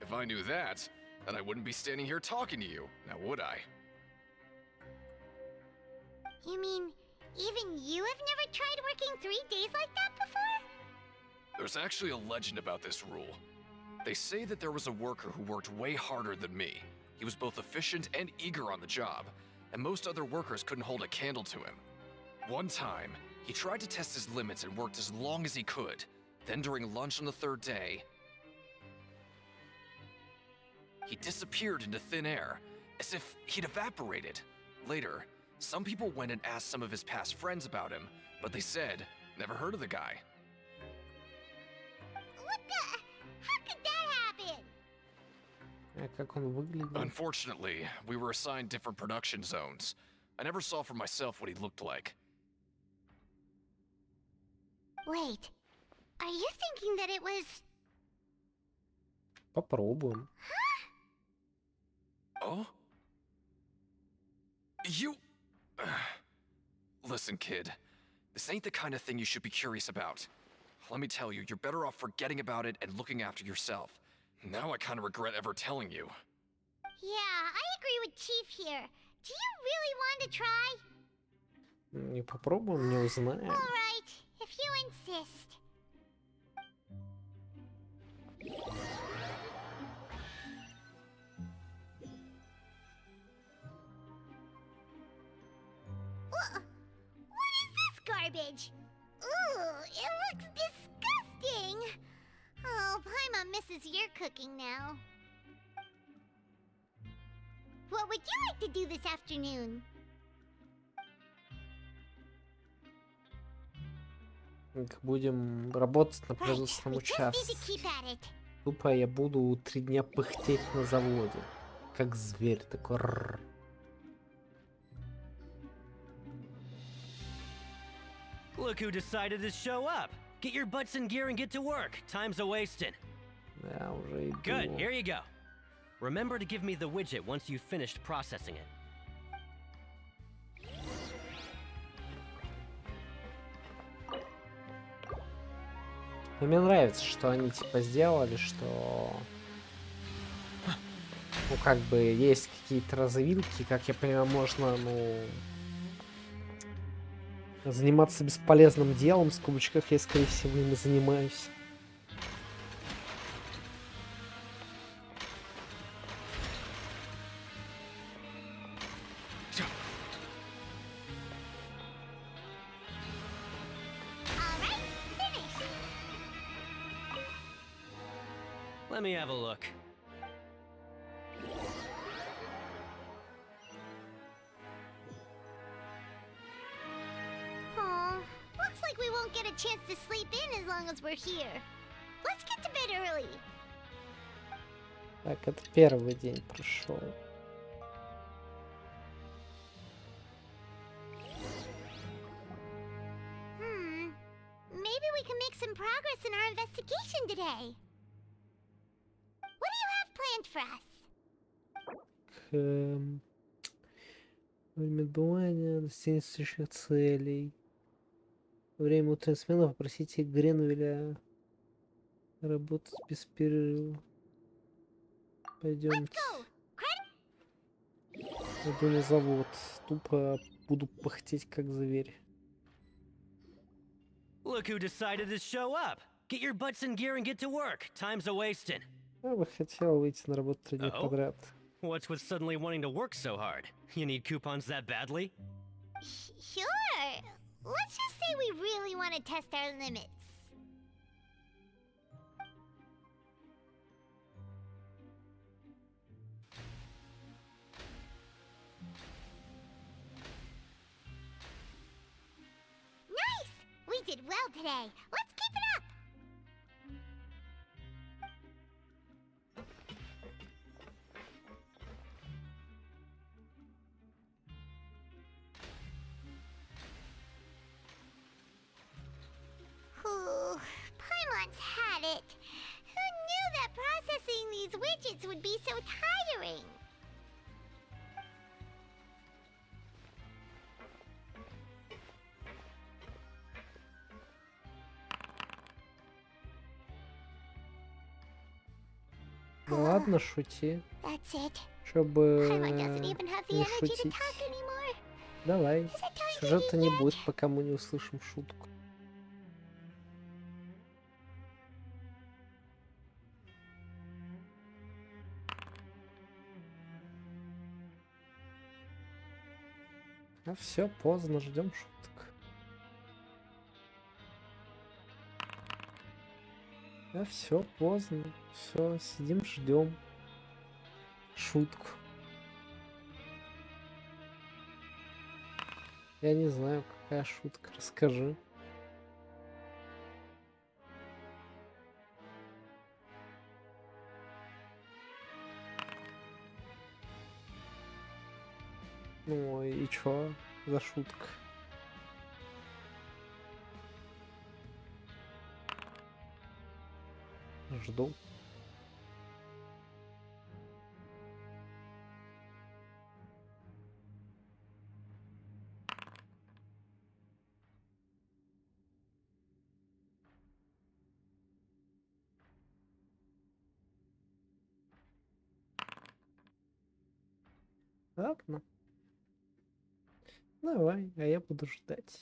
If I knew that, then I wouldn't be standing here talking to you, now would I? You mean, even you have never tried working 3 days like that before? There's actually a legend about this rule. They say that there was a worker who worked way harder than me. He was both efficient and eager on the job, and most other workers couldn't hold a candle to him. One time, he tried to test his limits and worked as long as he could. Then during lunch on the 3rd day, he disappeared into thin air, as if he'd evaporated. Later, some people went and asked some of his past friends about him, but they said, never heard of the guy. What the? How could that happen? А как он выглядит? Unfortunately, we were assigned different production zones. I never saw for myself what he looked like. Wait, are you thinking that it was... Попробуем. Oh? You... Listen, kid. This ain't the kind of thing you should be curious about. Let me tell you, you're better off forgetting about it and looking after yourself. Now I kind of regret ever telling you. Yeah, I agree with Chief here. Do you really want to try? Не попробуем, не узнаем. Alright, if you insist. What is this garbage? Ooh, it looks disgusting. Oh, Paimon misses your cooking now. What would you like to do this afternoon? Будем работать на Right, производственном we just need to участке. keep at it. Тупо я буду 3 дня пыхтеть на заводе. Как зверь такой. Рррр. Look who decided to show up. Get your butts in gear and get to work. Time's a wasting. Я уже иду. Good, here you go. Remember to give me the widget once you've finished processing it. Но мне нравится, что они типа сделали, что ну как бы есть какие-то развилки, как я понимаю, можно заниматься бесполезным делом, в скобочках я скорее всего им и занимаюсь. Alright, finished. Let me have a look. Aw, looks like we won't get a chance to sleep in as long as we're here. Let's get to bed early. Так, это первый день прошел. Maybe we can make some progress in our investigation today. What do you have planned for us? Время отбывания, достижение следующих целей. Время утренней смены попросите Гренвилля работать без перерыва. Пойдемте. Иду на завод. Тупо буду пыхтеть как зверь. Look who decided to show up. Get your butts in gear and get to work. Time's a wasting. Я бы хотел выйти на работу 3 дня Oh? подряд. What's with suddenly wanting to work so hard? You need coupons that badly? Sure. Let's just say we really want to test our limits. Nice! We did well today. Let's keep it up! Ooh, Paimon's had it. Who knew that processing these widgets would be so tiring? Да ладно, шути. That's it. Чтобы Paimon doesn't even have the не energy to шутить. talk anymore. Давай. Is it time to Сюжета eat не yet? будет, пока мы не услышим шутку. А все, поздно, ждем шуток. А все, поздно. Все, сидим, ждем шутку. Я не знаю, какая шутка. Расскажи. И чё за шутка? Жду. Ладно. Давай, а я буду ждать.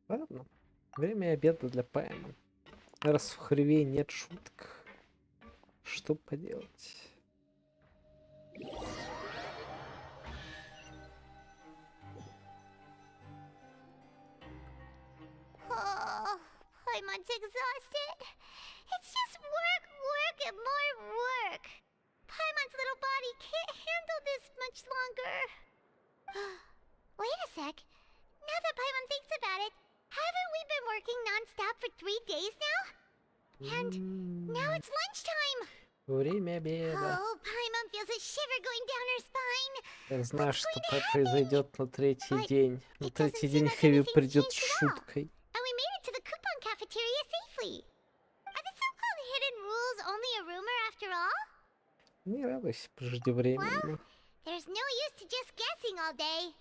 Ладно. Время обеда для Пэма. Раз в Хриве нет шуток, что поделать? Oh, Paimon's exhausted. It's just work, work, and more work. Paimon's little body can't handle this much longer. Wait a sec. Now that Paimon thinks about it, haven't we been working non-stop for 3 days now? And now it's lunchtime. Время обеда. Oh, Paimon feels a shiver going down her spine. Я знаю, What's что going to happen? произойдет на третий But день. На it doesn't третий seem день like Хэви anything's придет с changed at all. шуткой. And we made it to the coupon cafeteria safely. Are the so-called hidden rules only a rumor after all? Не радуйся преждевременно. There's no use to just guessing all day.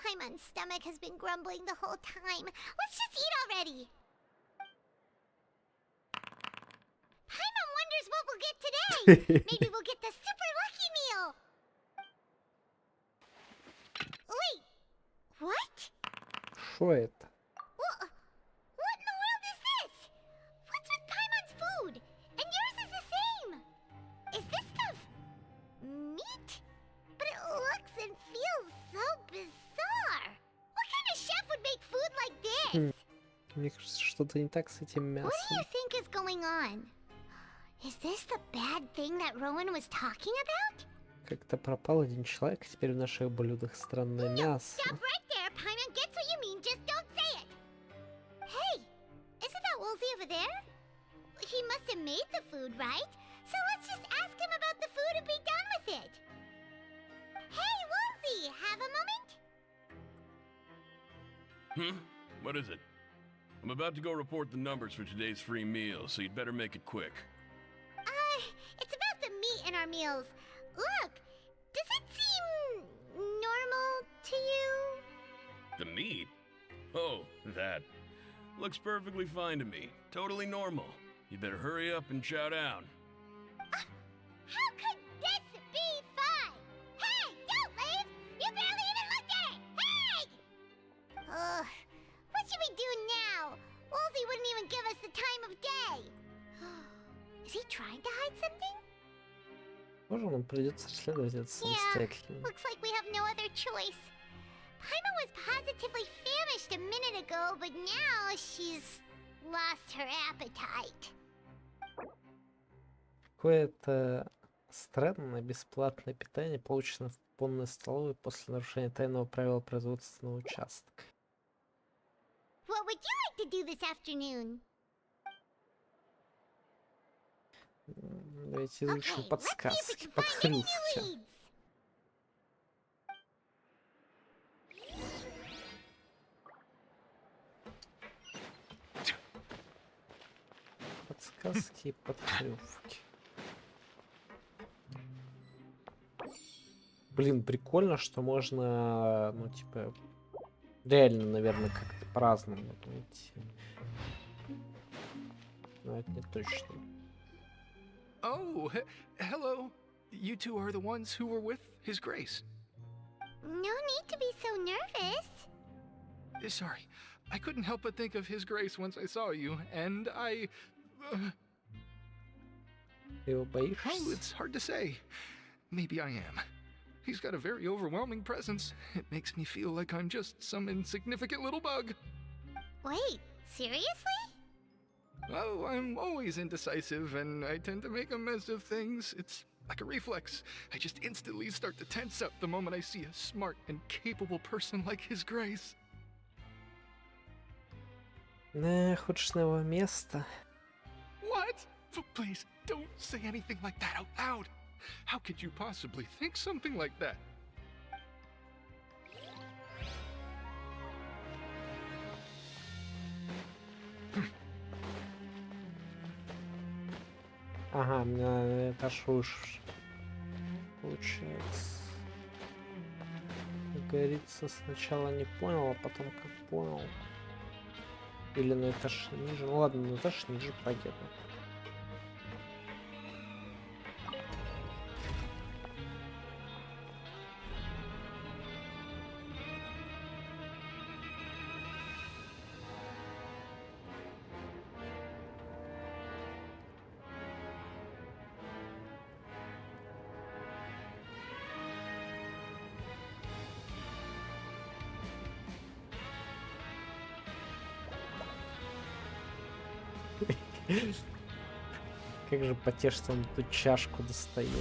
Paimon's stomach has been grumbling the whole time. Let's just eat already. Paimon wonders what we'll get today. Maybe we'll get the super lucky meal. Wait, what? Что это? What in the world is this? What's with Paimon's food? And yours is the same. Is this stuff meat? But it looks and feels so bizarre. What kind of chef would make food like this? Мне кажется, что-то не так с этим What do мясом. you think is going on? Is this the bad thing that Rowan was talking about? Как-то пропал один человек, теперь в наших блюдах странное мясо. Stop right there, Paimon gets what you mean, just don't say it. Hey, isn't that Woolsey over there? He must have made the food, right? So let's just ask him about the food and be done with it. Hey, Woolsey, have a moment? What is it? I'm about to go report the numbers for today's free meal, so you'd better make it quick. It's about the meat in our meals. Look, does it seem normal to you? The meat? Oh, that. Looks perfectly fine to me. Totally normal. You better hurry up and chow down. How could this be fine? Hey, don't leave! You barely even looked at it! Hey! Ugh, what should we do now? Woolsey wouldn't even give us the time of day. Is he trying to hide something? Может, нам придется расследовать это самостоятельно. Looks like we have no other choice. Paimon was positively famished a minute ago, but now she's lost her appetite. Какое-то странное бесплатное питание получено в конной столовой после нарушения тайного правила производственного участка. What would you like to do this afternoon? Давайте изучим Okay, let's see if we подсказки, can find any new подхрюшки. leads. Подсказки и подхрюшки. Блин, прикольно, что можно, ну, типа, реально, наверное, как-то по-разному найти. Но это не точно. Oh, hello. You two are the ones who were with His Grace. No need to be so nervous. Sorry, I couldn't help but think of His Grace once I saw you, and I... Ты его боишься? Oh, it's hard to say. Maybe I am. He's got a very overwhelming presence. It makes me feel like I'm just some insignificant little bug. Wait, seriously? Oh, I'm always indecisive, and I tend to make a mess of things. It's like a reflex. I just instantly start to tense up the moment I see a smart and capable person like His Grace. Хочешь на его место? What? Please, don't say anything like that out loud. How could you possibly think something like that? Ага, мне надо этаж выше. Получается. Как говорится, сначала не понял, а потом как понял. Или на этаж ниже. Ну ладно, на этаж ниже пойдет. Как же потешно он эту чашку достает.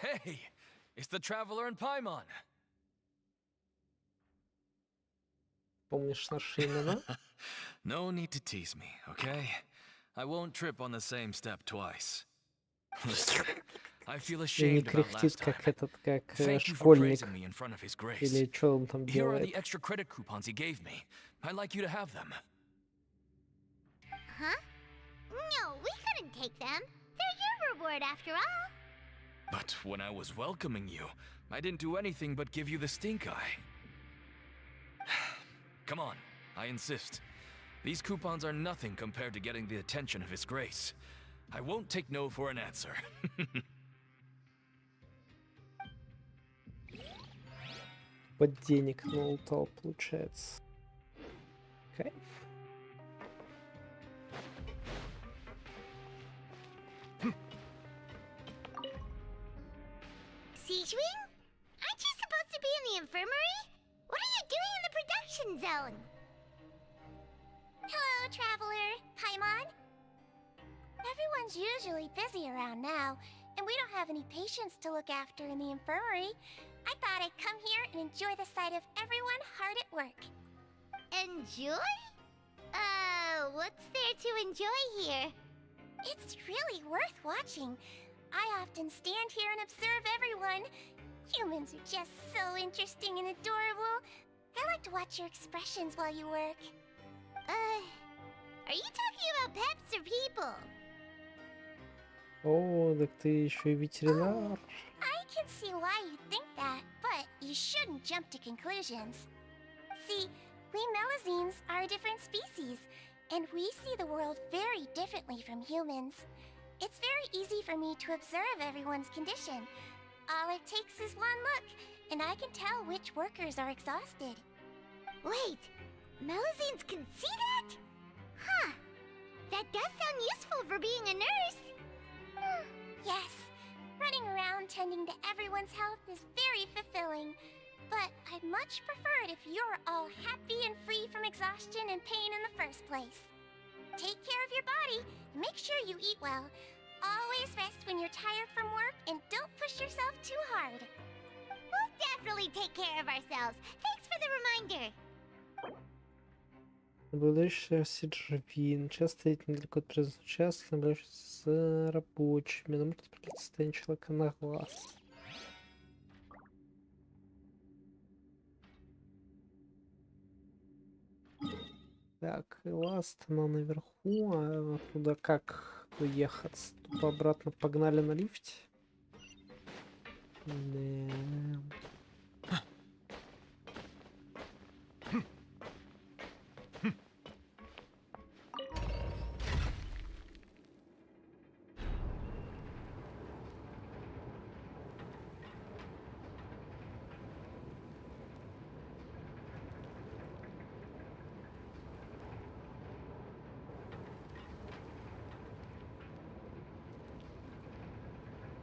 Hey, it's the Traveler and Paimon. Помнишь наши имена? No need to tease me, okay? I won't trip on the same step twice. Listen, I feel И не ashamed about кряхтит, last time. как этот, как Thank you for школьник. praising me in front of His Grace. Или что он там Here are делает. the extra credit coupons he gave me. I'd like you to have them. Huh? No, we couldn't take them. They're your reward after all. But when I was welcoming you, I didn't do anything but give you the stink eye. Come on, I insist. These coupons are nothing compared to getting the attention of His Grace. I won't take no for an answer. Под денег налутал, получается. Кайф. Siegewing? Aren't you supposed to be in the infirmary? What are you doing in the production zone? Hello, Traveler. Paimon? Everyone's usually busy around now, and we don't have any patients to look after in the infirmary. I thought I'd come here and enjoy the sight of everyone hard at work. Enjoy? What's there to enjoy here? It's really worth watching. I often stand here and observe everyone. Humans are just so interesting and adorable. I like to watch your expressions while you work. Are you talking about pets or people? О, так ты еще и ветеринар. I can see why you think that, but you shouldn't jump to conclusions. See, we Melazines are a different species, and we see the world very differently from humans. It's very easy for me to observe everyone's condition. All it takes is one look, and I can tell which workers are exhausted. Wait, Melazines can see that? Huh. That does sound useful for being a nurse. Yes, running around tending to everyone's health is very fulfilling. But I'd much prefer it if you're all happy and free from exhaustion and pain in the first place. Take care of your body, and make sure you eat well. Always rest when you're tired from work, and don't push yourself too hard. We'll definitely take care of ourselves. Thanks for the reminder. Наблюдающий Сиджвин. Часто стоит недалеко от производства участка, наблюдающийся за рабочими. Но может определить состояние человека на глаз. Так, ласт она наверху, а оттуда как уехать? Тупо обратно погнали на лифте. Да.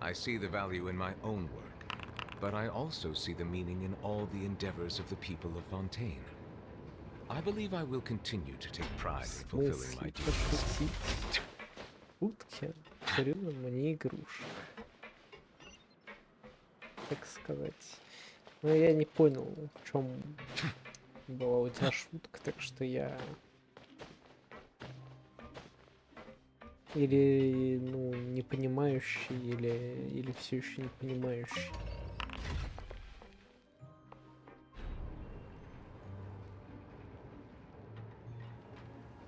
I see the value in my own work, but I also see the meaning in all the endeavors of the people of Fontaine. I believe I will continue to take pride in fulfilling my duties. Пошутить. Утки, хрен мне игрушек. Так сказать. Но я не понял, в чем была у тебя шутка, так что я... Или, ну, не понимающий, или все еще не понимающий.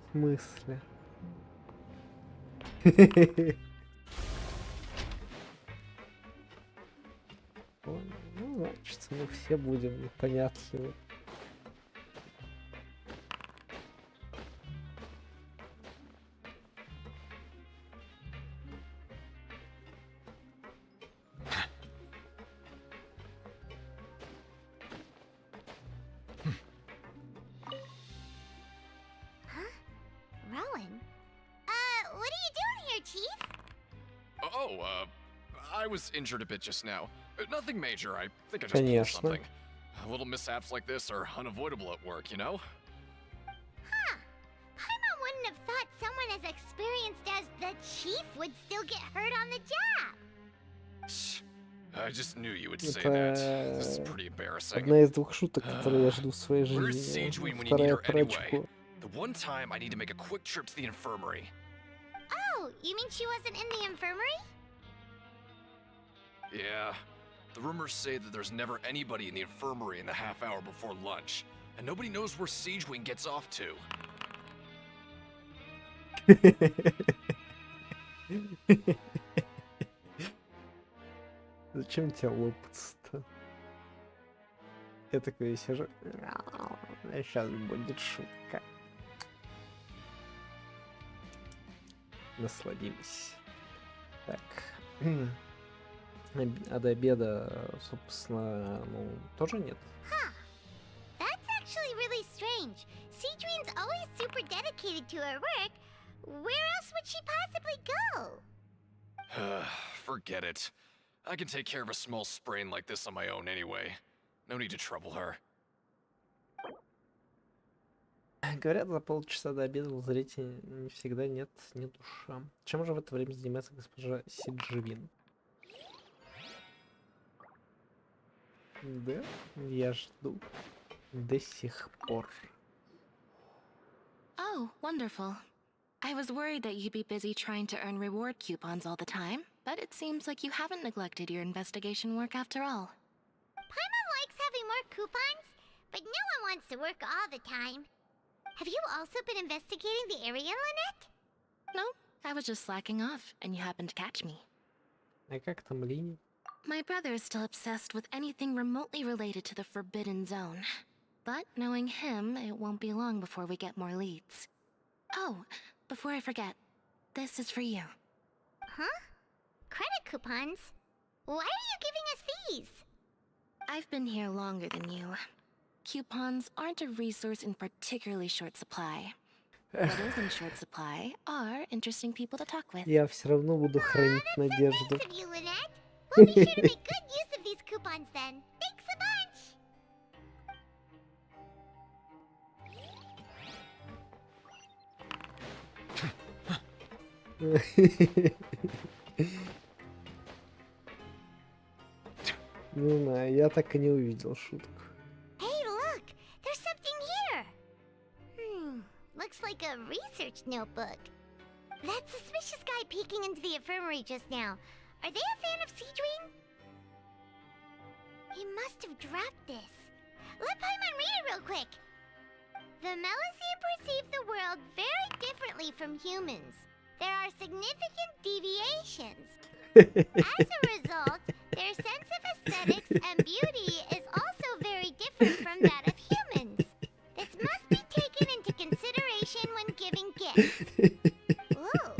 В смысле? Ну, значит, мы все будем непонятливы. Rowan? What are you doing here, Chief? I was injured a bit just now. Nothing major, I think I just pulled Конечно. something. Little mishaps like this are unavoidable at work, you know? Huh. Paimon wouldn't have thought someone as experienced as the Chief would still get hurt on the job. Shh. I just knew you would say that. This is Это pretty embarrassing. одна из двух шуток, которые я жду в своей Where's жизни. Siegeween when you need Вторая her про anyway? очко. The one time I need to make a quick trip to the infirmary. Oh, you mean she wasn't in the infirmary? Yeah. The rumors say that there's never anybody in the infirmary in the half hour before lunch, and nobody knows where Siegeween gets off to. Зачем тебе лопаться-то? Я такой сижу. Сейчас будет шутка. Насладимся. Так. А до обеда, собственно, ну, тоже нет. Huh. That's actually really strange. Siegeween's always super dedicated to her work. Where else would she possibly go? Forget it. I can take care of a small sprain like this on my own anyway. No need to trouble her. Говорят, за полчаса до обеда у зрителей не всегда нет ни душа. Чем же в это время занимается госпожа Сиджевин? Да, я жду до сих пор. Oh, wonderful. I was worried that you'd be busy trying to earn reward coupons all the time, but it seems like you haven't neglected your investigation work after all. Paimon likes having more coupons, but no one wants to work all the time. Have you also been investigating the area, Lynette? No, I was just slacking off, and you happened to catch me. А как там Лини? My brother is still obsessed with anything remotely related to the Forbidden Zone. But knowing him, it won't be long before we get more leads. Oh, before I forget, this is for you. Huh? Credit coupons? Why are you giving us these? I've been here longer than you. Coupons aren't a resource in particularly short supply. What is in short supply are interesting people to talk with. Я все равно буду хранить That's so надежду. nice of you, Lynette. We'll be sure to make good use of these coupons then. Thanks a bunch! Не знаю, я так и не увидел шутку. Hey, look! There's something here! Looks like a research notebook. That suspicious guy peeking into the infirmary just now. Are they a fan of Siegeween? He must have dropped this. Let Paimon read it real quick. The Melusine perceive the world very differently from humans. There are significant deviations. As a result, Their sense of aesthetics and beauty is also very different from that of humans. This must be taken into consideration when giving gifts. Ooh,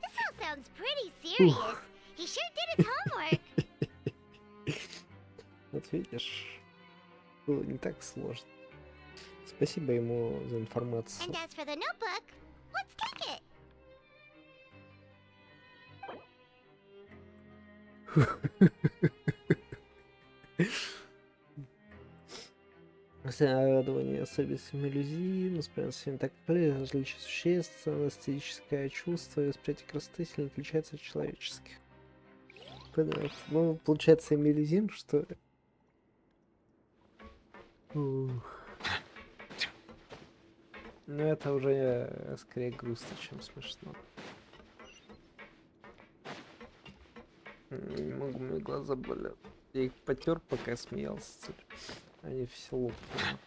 this all sounds pretty serious. He sure did his homework. Вот видишь, было не так сложно. Спасибо ему за информацию. And as for the notebook, let's take it. Исследование особенностей иллюзий, восприятие не так различия существ, эстетическое чувство и восприятие красоты сильно отличается от человеческих. Понятно. Ну, получается, иллюзин, что ли? Ух. Ну, это уже скорее грустно, чем смешно. Не могу, мои глаза болят. Я их потер, пока смеялся. Они все лопнули.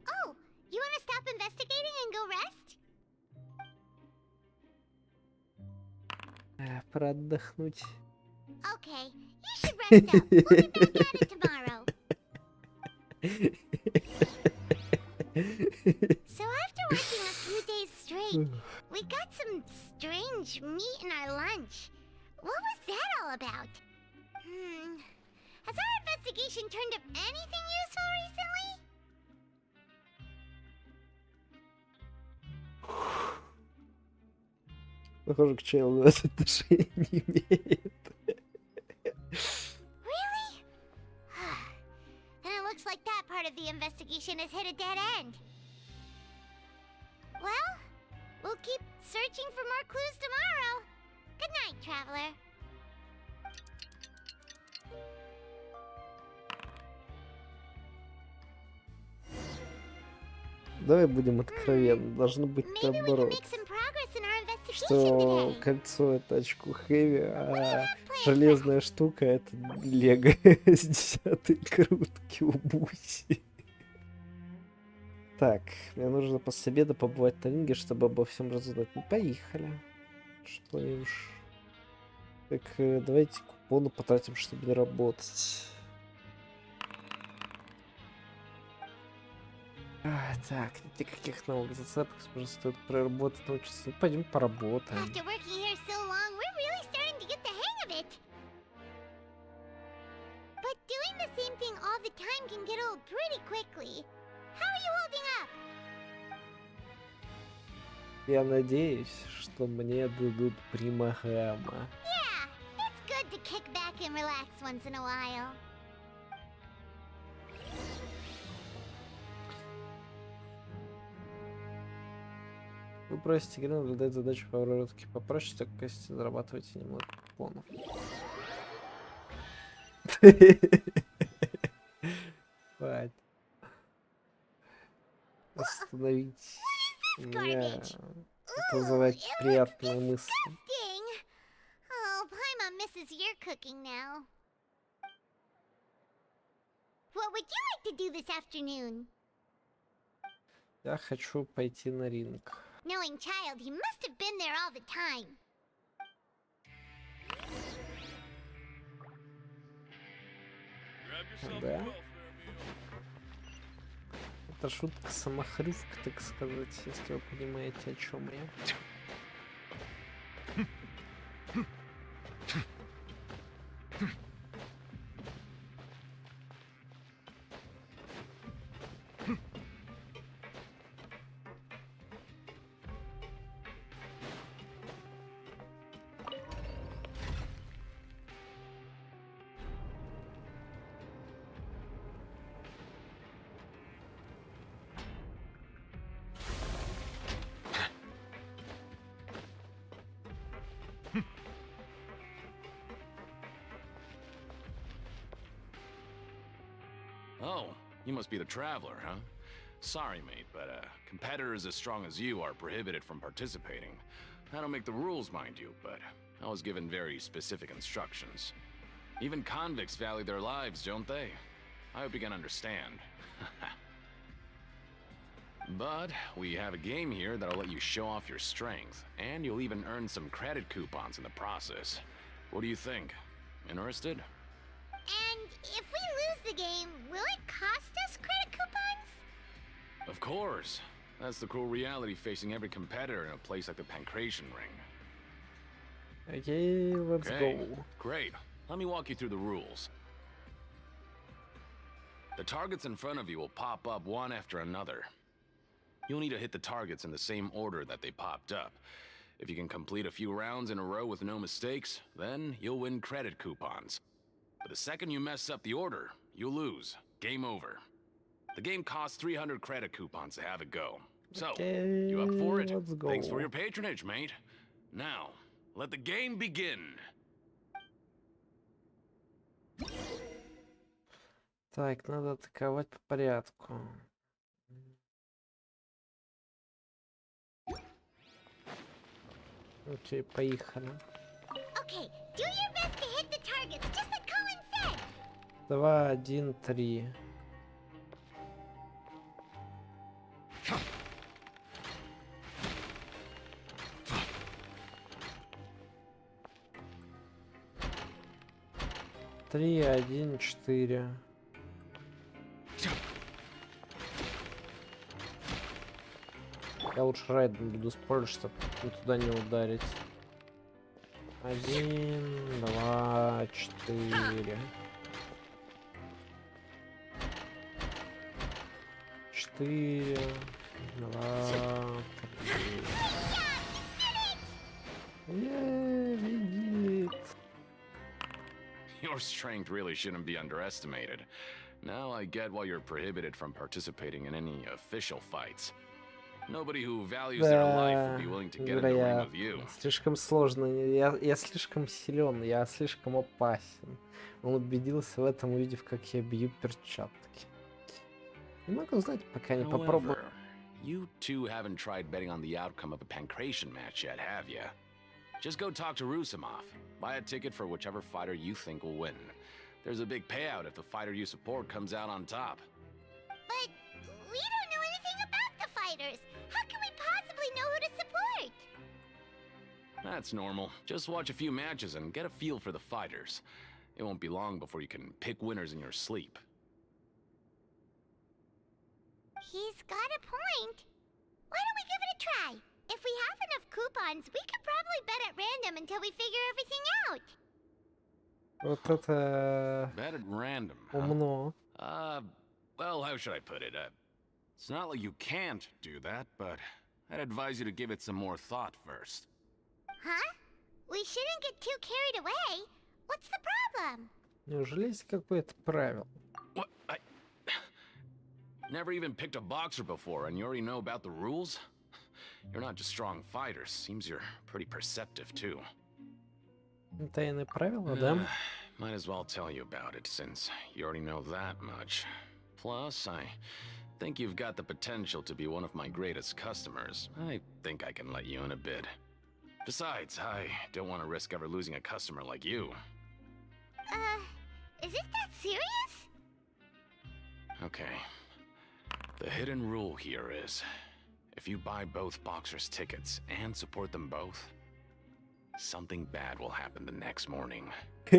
Oh, you want to stop investigating and go rest? Пора отдохнуть. Okay, you should rest up. We'll be back at it tomorrow. So after working a few days straight, we got some strange meat in our lunch. What was that all about? Has our investigation turned up anything useful recently? Похоже, к челу это отношения не имеет. Really? Then it looks like that part of the investigation has hit a dead end. Well, we'll keep searching for more clues tomorrow. Good night, traveler. Давай будем откровенны, должно быть Maybe we can наоборот. make some progress in our investigation Что today. кольцо это очко Хэви, а железная штука это Лего с 10-й крутки у Буси. Так, мне нужно после обеда побывать на ринге, чтобы обо всем разузнать. Ну, поехали. Что уж. Так, давайте купоны потратим, чтобы не работать. Так, никаких новых зацепок, может, стоит проработать, научиться. Ну, пойдем поработаем. After working here so long, we're really starting to get the hang of it. But doing the same thing all the time can get old pretty quickly. How are you holding up? Я надеюсь, что мне дадут примаграмма. Yeah, it's good to kick back and relax once in a while. Вы просите игру наблюдать задачу по проработке попроще, так если зарабатываете немного купонов. Хватит. Остановить. У меня это вызывает приятные мысли. Disgusting. Oh, Paimon misses your cooking now. What would you like to do this afternoon? Я хочу пойти на ринг. Knowing child, he must have been there all the time. Да. Это шутка-самохрювка, так сказать, если вы понимаете, о чем я. Oh, you must be the traveler, huh? Sorry, mate, but competitors as strong as you are prohibited from participating. I don't make the rules, mind you, but I was given very specific instructions. Even convicts value their lives, don't they? I hope you can understand. But we have a game here that'll let you show off your strength, and you'll even earn some credit coupons in the process. What do you think? Interested? And if we lose the game, will it cost us credit coupons? Of course. That's the cruel reality facing every competitor in a place like the Pancration Ring. Okay, let's Okay, go. great. Let me walk you through the rules. The targets in front of you will pop up one after another. You'll need to hit the targets in the same order that they popped up. If you can complete a few rounds in a row with no mistakes, then you'll win credit coupons. But the second you mess up the order, you'll lose. Game over. The game costs 300 credit coupons to have it go. So, Okay, you up for it? let's go. Thanks for your patronage, mate. Now, let the game begin. Так, надо атаковать по порядку. Окей, поехали. Okay, do your best to hit the targets, just like Colin said. 2, 1, 3. Три, 1, 4. Я лучше райдом буду использовать, чтобы туда не ударить. 1, 2, 4. 4, 2, 3. Видит. Your strength really shouldn't be underestimated. Now I get why you're prohibited from participating in any official fights. Nobody who values their life would be willing to get in the ring with you. Слишком сложно. Я слишком силен, я слишком опасен. Он убедился в этом, увидев, как я бью перчатки. Не могу знать, пока не попробую. However, you two haven't tried betting on the outcome of a Pancration match yet, have you? Just go talk to Rusimov. Buy a ticket for whichever fighter you think will win. There's a big payout if the fighter you support comes out on top. But we don't know anything about the fighters. How can we possibly know who to support? That's normal. Just watch a few matches and get a feel for the fighters. It won't be long before you can pick winners in your sleep. He's got a point. Why don't we give it a try? If we have enough coupons, we could probably bet at random until we figure everything out. Вот это Bet at random, huh? умно. Well, how should I put it? It's not like you can't do that, but I'd advise you to give it some more thought first. Huh? We shouldn't get too carried away. What's the problem? Неужели есть какое-то правило? What? I never even picked a boxer before, and you already know about the rules? You're not just strong fighters. Seems you're pretty perceptive, too. Тайные правила, да? Might as well tell you about it, since you already know that much. Plus, I think you've got the potential to be one of my greatest customers. I think I can let you in a bit. Besides, I don't want to risk ever losing a customer like you. Is it that serious? Okay. The hidden rule here is, if you buy both boxers' tickets and support them both, something bad will happen the next morning. So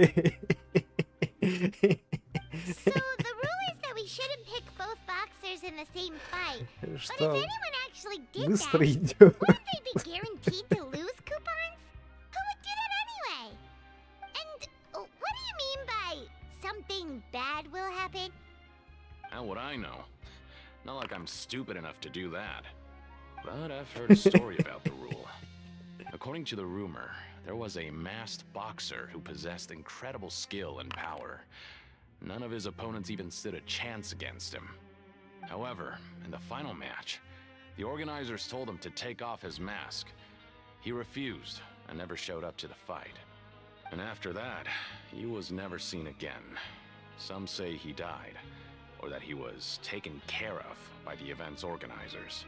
the rule is that we shouldn't pick both boxers in the same fight. But if Что? anyone actually did Быстро that, идет. wouldn't they be guaranteed to lose coupons? Who would do that anyway? And what do you mean by something bad will happen? How would I know? Not like I'm stupid enough to do that. But I've heard a story about the rule. According to the rumor, there was a masked boxer who possessed incredible skill and power. None of his opponents even stood a chance against him. However, in the final match, the organizers told him to take off his mask. He refused and never showed up to the fight. And after that, he was never seen again. Some say he died, or that he was taken care of by the event's organizers.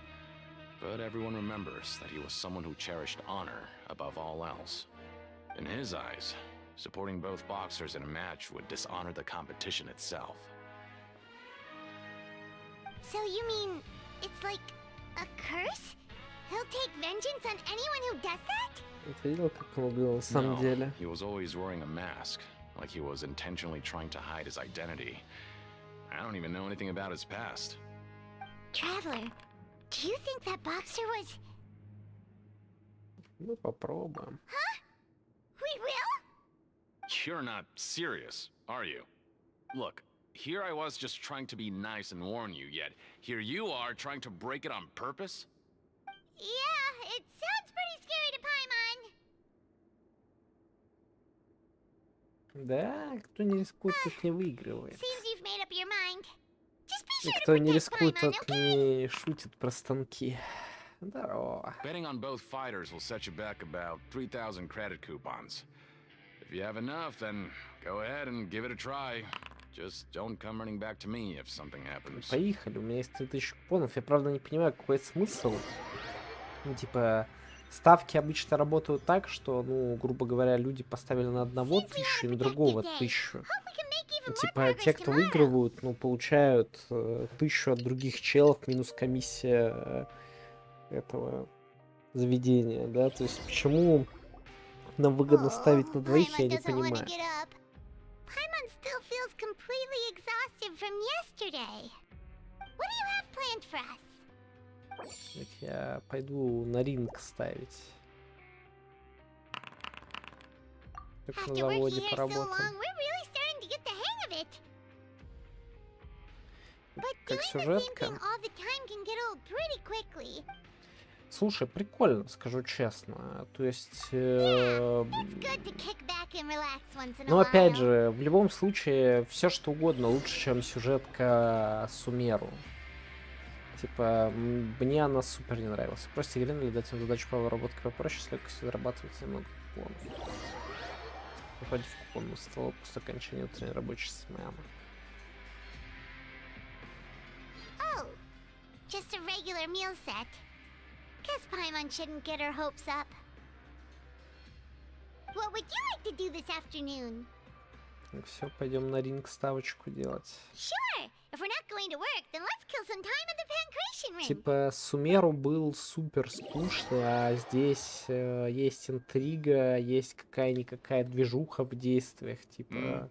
But everyone remembers that he was someone who cherished honor above all else. In his eyes, supporting both boxers in a match would dishonor the competition itself. So you mean it's like a curse? He'll take vengeance on anyone who does that? Ты видел, как он убил на самом No, деле? he was always wearing a mask, like he was intentionally trying to hide his identity. I don't even know anything about his past. Traveler, do you think that boxer was... Ну, попробуем. Huh? We will? You're not serious, are you? Look, here I was just trying to be nice and warn you, yet here you are trying to break it on purpose? Yeah, it sounds pretty scary to Paimon. Да, кто не рискует, тот не выигрывает. Seems you've made up your mind. Just be sure to Кто не protect рискует, Paimon, тот okay? не шутит про станки. Здорово. Betting on both fighters will set you back about 3,000 credit coupons. If you have enough, then go ahead and give it a try. Just don't come running back to me if something happens. Поехали, у меня есть 3000 купонов. Я правда не понимаю, какой смысл. Ну, типа, ставки обычно работают так, что, ну, грубо говоря, люди поставили на одного 1000 и на другого 1000. Ну, типа, те, кто выигрывают, ну, получают 1000 от других челов минус комиссия этого заведения, да? То есть, почему нам выгодно ставить на двоих, я не понимаю. Paimon still feels completely exhausted from yesterday. What do you have planned for us? Так, я пойду на ринг ставить. Как на After заводе working here so поработаем. long, we're really starting to get the hang of it. But Как doing the same сюжетка. thing all the time can get old pretty quickly. Слушай, прикольно, скажу честно. То есть... It's good to kick back and relax once in a Ну, опять while. же, в любом случае, все что угодно лучше, чем сюжетка Сумеру. Типа, мне она супер не нравилась. Просто игре или дать им задачу по выработке попроще, с легкостью зарабатывать немного купонов. Вроде в купонную столу после окончания утренней рабочей смены. Oh, just a regular meal set. Guess Paimon shouldn't get her hopes up. What would you like to do this afternoon? Все, пойдем на ринг ставочку делать. Sure. If we're not going to work, then let's kill some time at the pancreation ring. Типа, Сумеру был супер скучный, а здесь есть интрига, есть какая-никакая движуха в действиях, типа...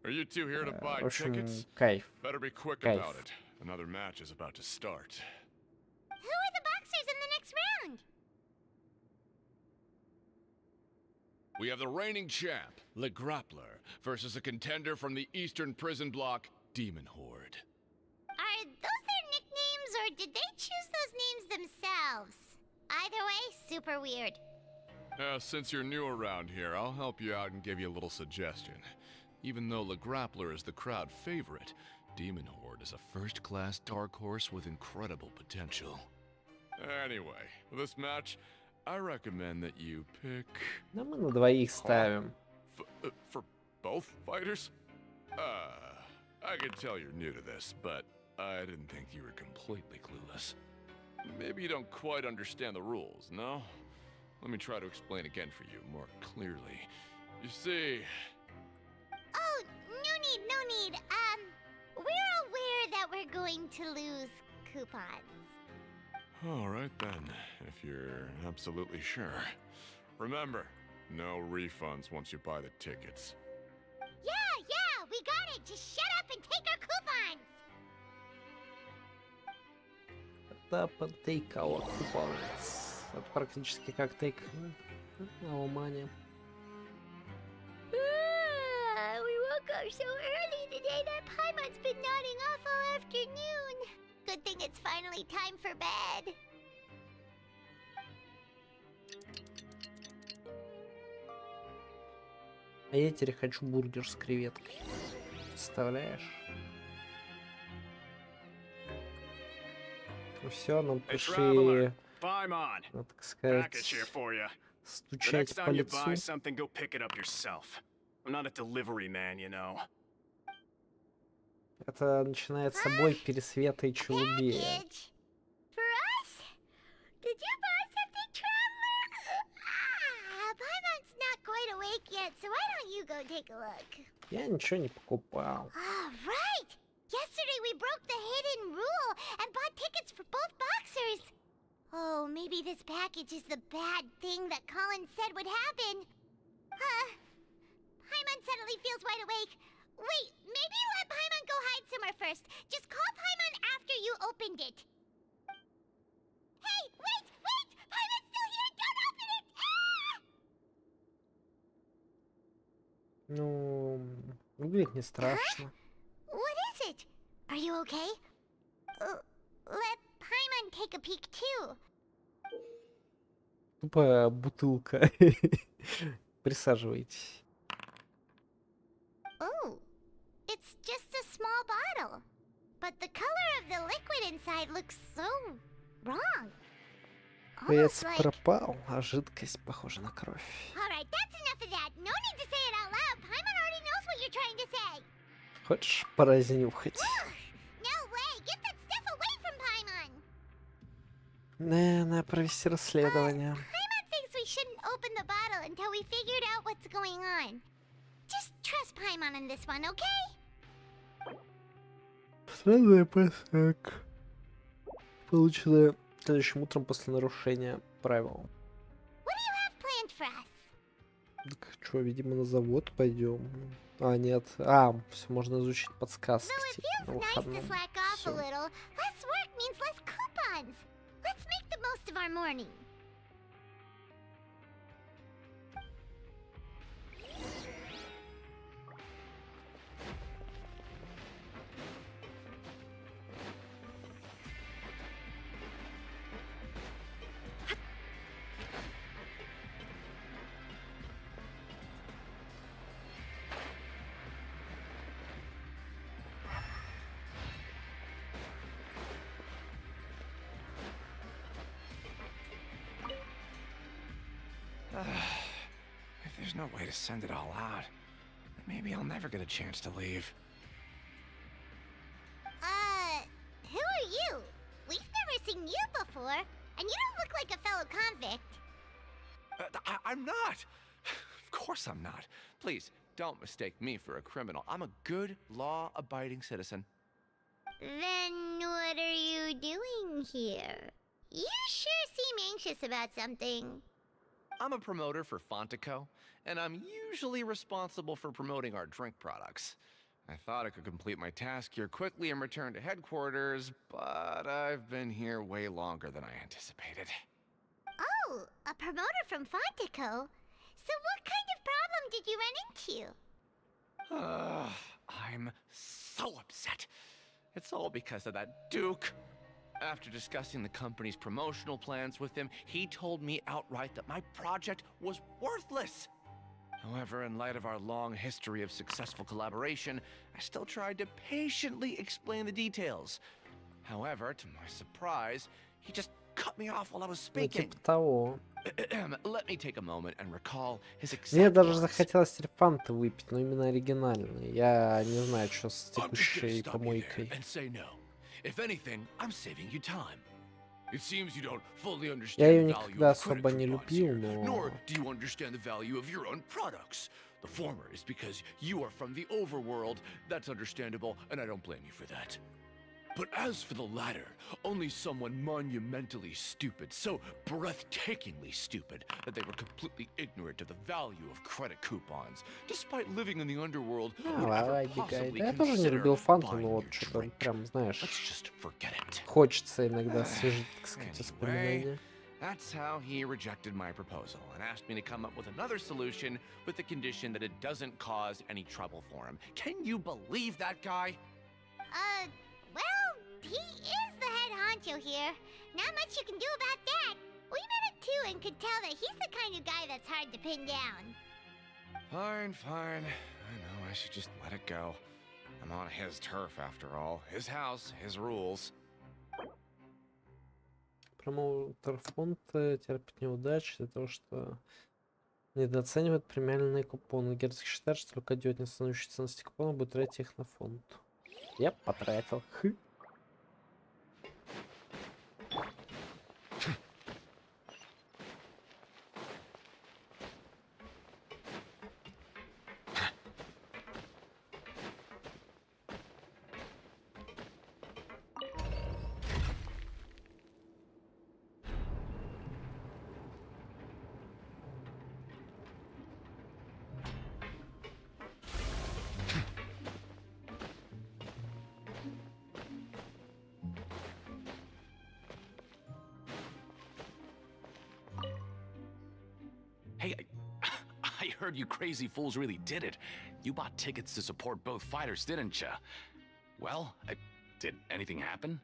Are you two here to buy В общем, tickets? кайф. Better be quick Кайф. about it. Another match is about to start. Who are the boxers in the next round? We have the reigning champ, Le Grappler, versus a contender from the Eastern Prison Block, Demon Horde. Are those their nicknames, or did they choose those names themselves? Either way, super weird. Since you're new around here, I'll help you out and give you a little suggestion. Even though Le Grappler is the crowd favorite, Demon Horde is a first-class dark horse with incredible potential. Anyway, for this match, I recommend that you pick... Да мы на двоих ставим. For both fighters? I can tell you're new to this, but I didn't think you were completely clueless. Maybe you don't quite understand the rules, no? Let me try to explain again for you more clearly. You see... Oh, no need. We're aware that we're going to lose coupons. All right then, if you're absolutely sure. Remember, no refunds once you buy the tickets. Yeah, we got it. Just shut up and take our coupons. Это под take our coupons. Это практически как take our money. We woke up so early today that Paimon's been nodding off all afternoon. Good thing it's finally time for bed. А я теперь хочу бургер с креветкой. Представляешь? Ну все, нам Hey, пришли, traveler, Paimon. ну, так сказать, Package here for you. The стучать next по time you лицу. buy something, go pick it up yourself. I'm not a delivery man, you know. Это начинает с собой пересвета и челубея. Package. For us? Did you buy something, traveler? Paimon's not quite awake yet, so why don't you go take a look? Я ничего не покупал. Right! Yesterday we broke the hidden rule, answers. Oh, maybe this package is the bad thing that Colin said would happen. Paimon suddenly feels wide awake. Wait, maybe let Paimon go hide somewhere first. Just call Paimon after you opened it. Hey, wait! Paimon's still here! Don't open it! Ah! Ну, выглядит не страшно. What is it? Are you okay? Let Paimon take a peek too. Тупая бутылка. Присаживайтесь. Oh, it's just a small bottle. But the color of the liquid inside looks so wrong. Боец Almost like... пропал, а жидкость похожа на кровь. Alright, that's enough of that. No need to say it out loud. Paimon already knows what you're trying to say. Хочешь поразнюхать? No way! Get that stuff away from Paimon! Надо провести расследование. Paimon thinks we shouldn't open the bottle until we figured out what's going on. Just trust Paimon on this one, okay? Странный посылка, полученная следующим утром после нарушения правил. What do you have planned for us? Так что, видимо, на завод пойдем. А, нет. Все, можно изучить подсказки. Though it Типа, на feels nice to выходном. slack off a Всё. little, less work means less coupons. Let's make the most of our morning. If there's no way to send it all out, then maybe I'll never get a chance to leave. Who are you? We've never seen you before, and you don't look like a fellow convict. I'm not! Of course I'm not. Please, don't mistake me for a criminal. I'm a good, law-abiding citizen. Then what are you doing here? You sure seem anxious about something. I'm a promoter for Fontico, and I'm usually responsible for promoting our drink products. I thought I could complete my task here quickly and return to headquarters, but I've been here way longer than I anticipated. Oh, a promoter from Fontico? So what kind of problem did you run into? I'm so upset. It's all because of that Duke. After discussing the company's promotional plans with him, he told me outright that my project was worthless. However, in light of our long history of successful collaboration, I still tried to patiently explain the details. However, to my surprise, he just cut me off while I was Ну, speaking. типа того. Let me take a moment and recall his Мне exact даже words. захотелось терпанты выпить, но именно оригинальные. Я не знаю, что с I'm just gonna текущей stop you помойкой. there and say no. If anything, I'm saving you time. It seems you don't fully Я understand ее the value никогда of credit особо не coupons любил, here, но... nor do you understand the value of your own products. The former is because you are from the overworld. That's understandable, and I don't blame you for that. But as for the latter, only someone monumentally stupid, so breathtakingly stupid, that they were completely ignorant of the value of credit coupons, despite living in the underworld, would ever Давай, бегай. possibly Да я тоже не consider любил фанту, buying но вот your что-то drink. прям, знаешь, Let's just forget it. хочется иногда освежить, так сказать, Anyway, воспоминания. that's how he rejected my proposal and asked me to come up with another solution with the condition that it doesn't cause any trouble for him. Can you believe that guy? Well, he is the head honcho here. Not much you can do about that. We met him too and could tell that he's the kind of guy that's hard to pin down. Fine, fine. I know, I should just let it go. I'm on his turf after all. His house, his rules. Промоутер фонда терпит неудачи из-за того, что недооценивает премиальные купоны. Герцог считает, что только идет не становящие ценности купонов, будет тратить их на фонд. Я потратил. Hey, I heard you crazy fools really did it. You bought tickets to support both fighters, didn't ya? Well, did anything happen?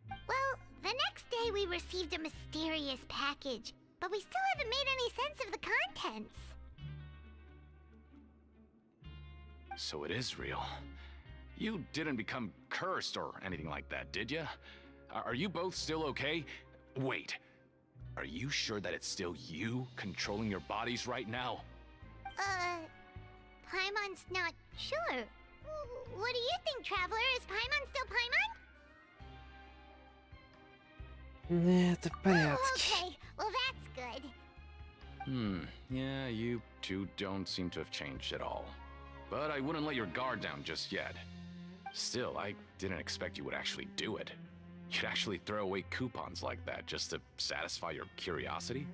Well, the next day we received a mysterious package, but we still haven't made any sense of the contents. So it is real. You didn't become cursed or anything like that, did ya? Are you both still okay? Wait, are you sure that it's still you controlling your bodies right now? Paimon's not sure. What do you think, Traveler? Is Paimon still Paimon? Нет, в порядке. Okay, well that's good. Yeah, you two don't seem to have changed at all. But I wouldn't let your guard down just yet. Still, I didn't expect you would actually do it. You'd actually throw away coupons like that just to satisfy your curiosity?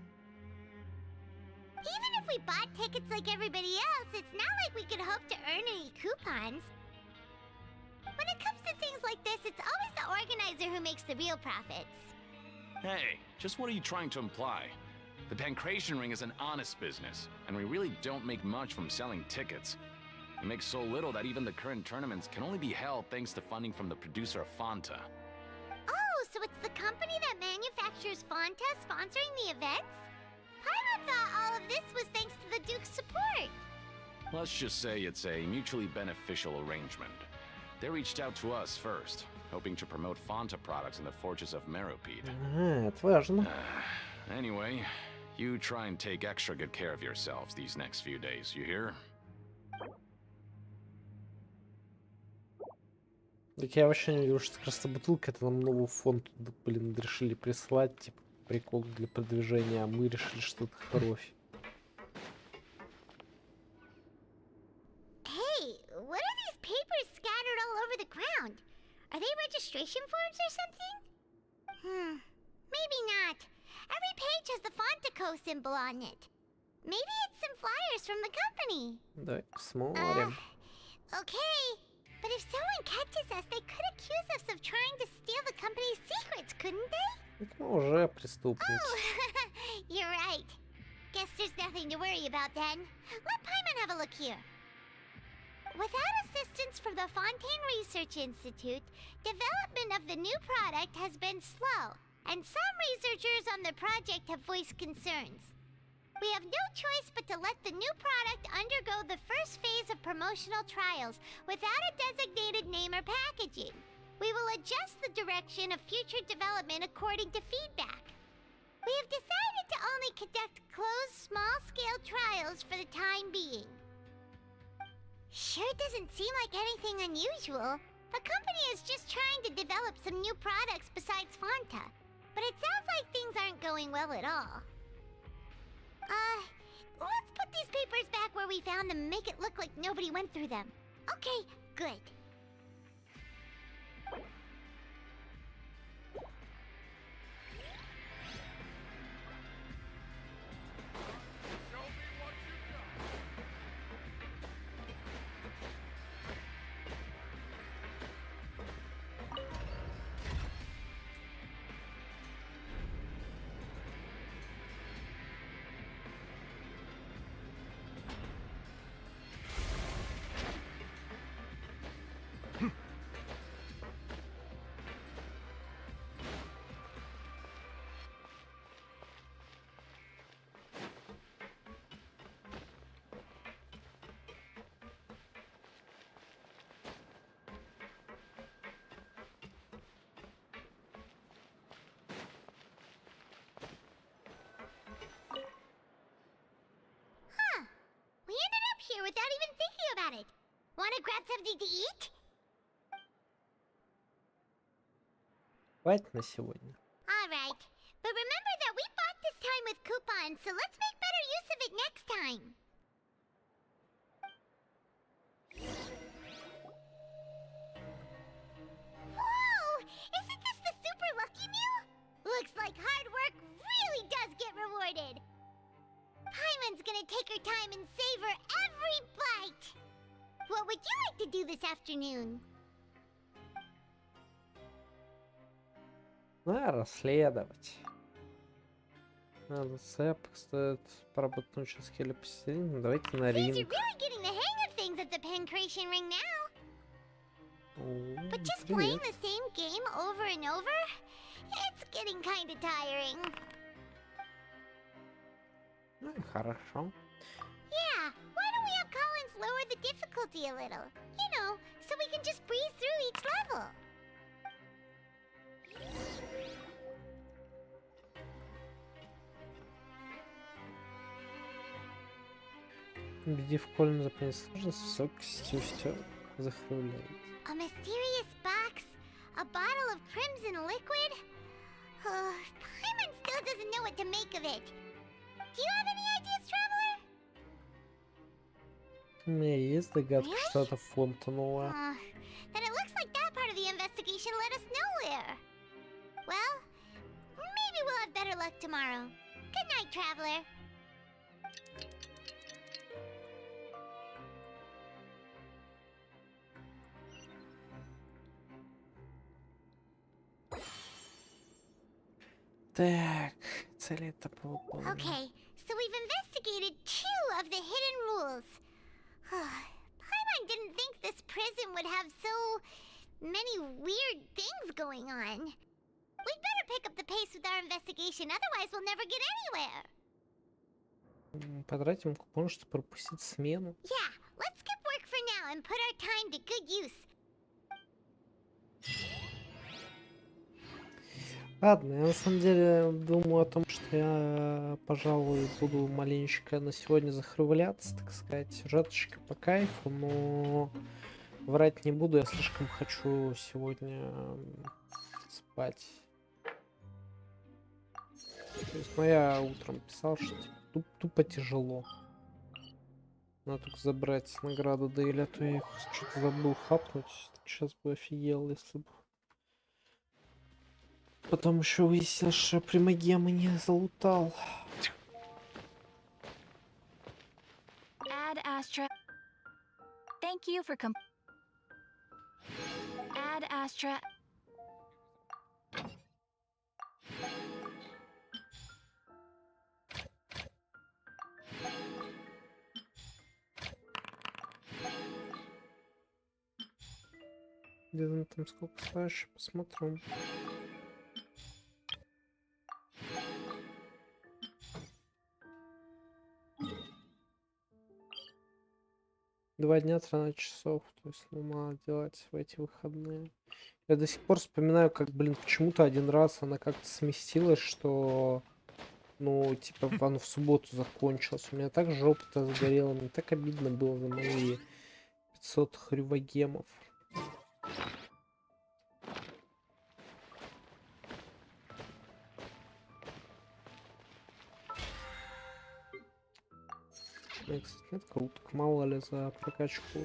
Even if we bought tickets like everybody else, it's not like we could hope to earn any coupons. When it comes to things like this, it's always the organizer who makes the real profits. Hey, just what are you trying to imply? The Pancration Ring is an honest business, and we really don't make much from selling tickets. We make so little that even the current tournaments can only be held thanks to funding from the producer of Fanta. Oh, so it's the company that manufactures Fanta sponsoring the events? Paimon thought all of this was thanks to the Duke's support. Let's just say it's a mutually beneficial arrangement. They reached out to us first, hoping to promote Fanta products in the Fortress of Meropide. Это важно. Anyway, you try and take extra good care of yourselves these next few days, you hear? Так я вообще не вижу, что как раз бутылка это нам новый фонд, блин, решили прислать, типа, прикол для продвижения, а мы решили, что это кровь. Hey, what are these papers scattered all over the ground? Are they registration forms or something? Maybe not. Every page has the Fontaco symbol on it. Maybe it's some flyers from the company. Давай посмотрим. Okay, but if someone catches us, they could accuse us of trying to steal the company's secrets, couldn't they? Так мы уже преступники. Oh, you're right. Guess there's nothing to worry about then. Let Paimon have a look here. Without assistance from the Fontaine Research Institute, development of the new product has been slow, and some researchers on the project have voiced concerns. We have no choice but to let the new product undergo the first phase of promotional trials without a designated name or packaging. We will adjust the direction of future development according to feedback. We have decided to only conduct closed, small-scale trials for the time being. Sure doesn't seem like anything unusual. The company is just trying to develop some new products besides Fanta. But it sounds like things aren't going well at all. Let's put these papers back where we found them and make it look like nobody went through them. Okay, good. We ended up here without even thinking about it. Wanna grab something to eat? Хватит на сегодня. Alright, but remember that we bought this time with coupons, so let's make better use of it next time. Whoa! Isn't this the super lucky meal? Looks like hard work really does get rewarded. Paimon's gonna take her time and savor every bite. What would you like to do this afternoon? Расследовать. Надо цеп, стоит поработать на участке или посередине. Ну, давайте на Seems you're ринг. really getting the hang of things at the Pancration Ring now. О, But just playing привет. the same game over and over, it's getting kind of tiring. Ну и хорошо. Yeah, why don't we have Collins lower the difficulty a little? You know, so we can just breeze through each level. Убедив Коллинза понять сложность, высокостью все захрюляет. A mysterious box, a bottle of crimson liquid. Paimon still doesn't know what to make of it. Do you have any ideas, Traveler? У меня есть догадка, Really? что это фонтанула. Then it looks like that part of the investigation led us nowhere. Well, maybe we'll have better luck tomorrow. Good night, Traveler. Так, цель это выполнена. Okay, so we've investigated 2 of the hidden rules. Paimon didn't think this prison would have so many weird things going on. We'd better pick up the pace with our investigation, otherwise we'll never get anywhere. Потратим купон, чтобы пропустить смену. Yeah, let's skip work for now and put our time to good use. Ладно, я на самом деле думаю о том, что я, пожалуй, буду маленечко на сегодня захрывляться, так сказать. Сюжеточка по кайфу, но врать не буду, я слишком хочу сегодня спать. То есть, ну, я утром писал, что типа, тупо тяжело. Надо только забрать награду Дейли, а то я их что-то забыл хапнуть. Сейчас бы офигел, если бы. Потом еще выяснилось, что примагема не залутал. Ad Astra. Thank you for Ad Astra. Где там сколько ставишь? Посмотрим. Два дня 13 часов, то есть ну, надо делать в эти выходные. Я до сих пор вспоминаю, как, блин, почему-то один раз она как-то сместилась, что, ну, типа, оно в субботу закончилось. У меня так жопа-то сгорела, мне так обидно было за мои 500 хрювагемов. Кстати, нет круток, мало ли за прокачку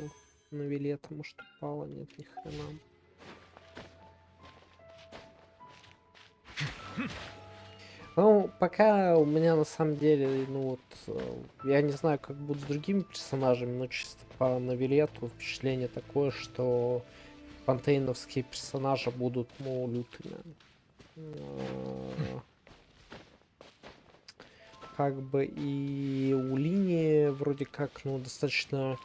на вилета, может упало, нет, ни хрена. Ну, пока у меня на самом деле, ну вот, я не знаю, как будет с другими персонажами, но чисто по навилету впечатление такое, что пантейновские персонажи будут, ну, лютыми. Как бы и у линии вроде как, ну, достаточно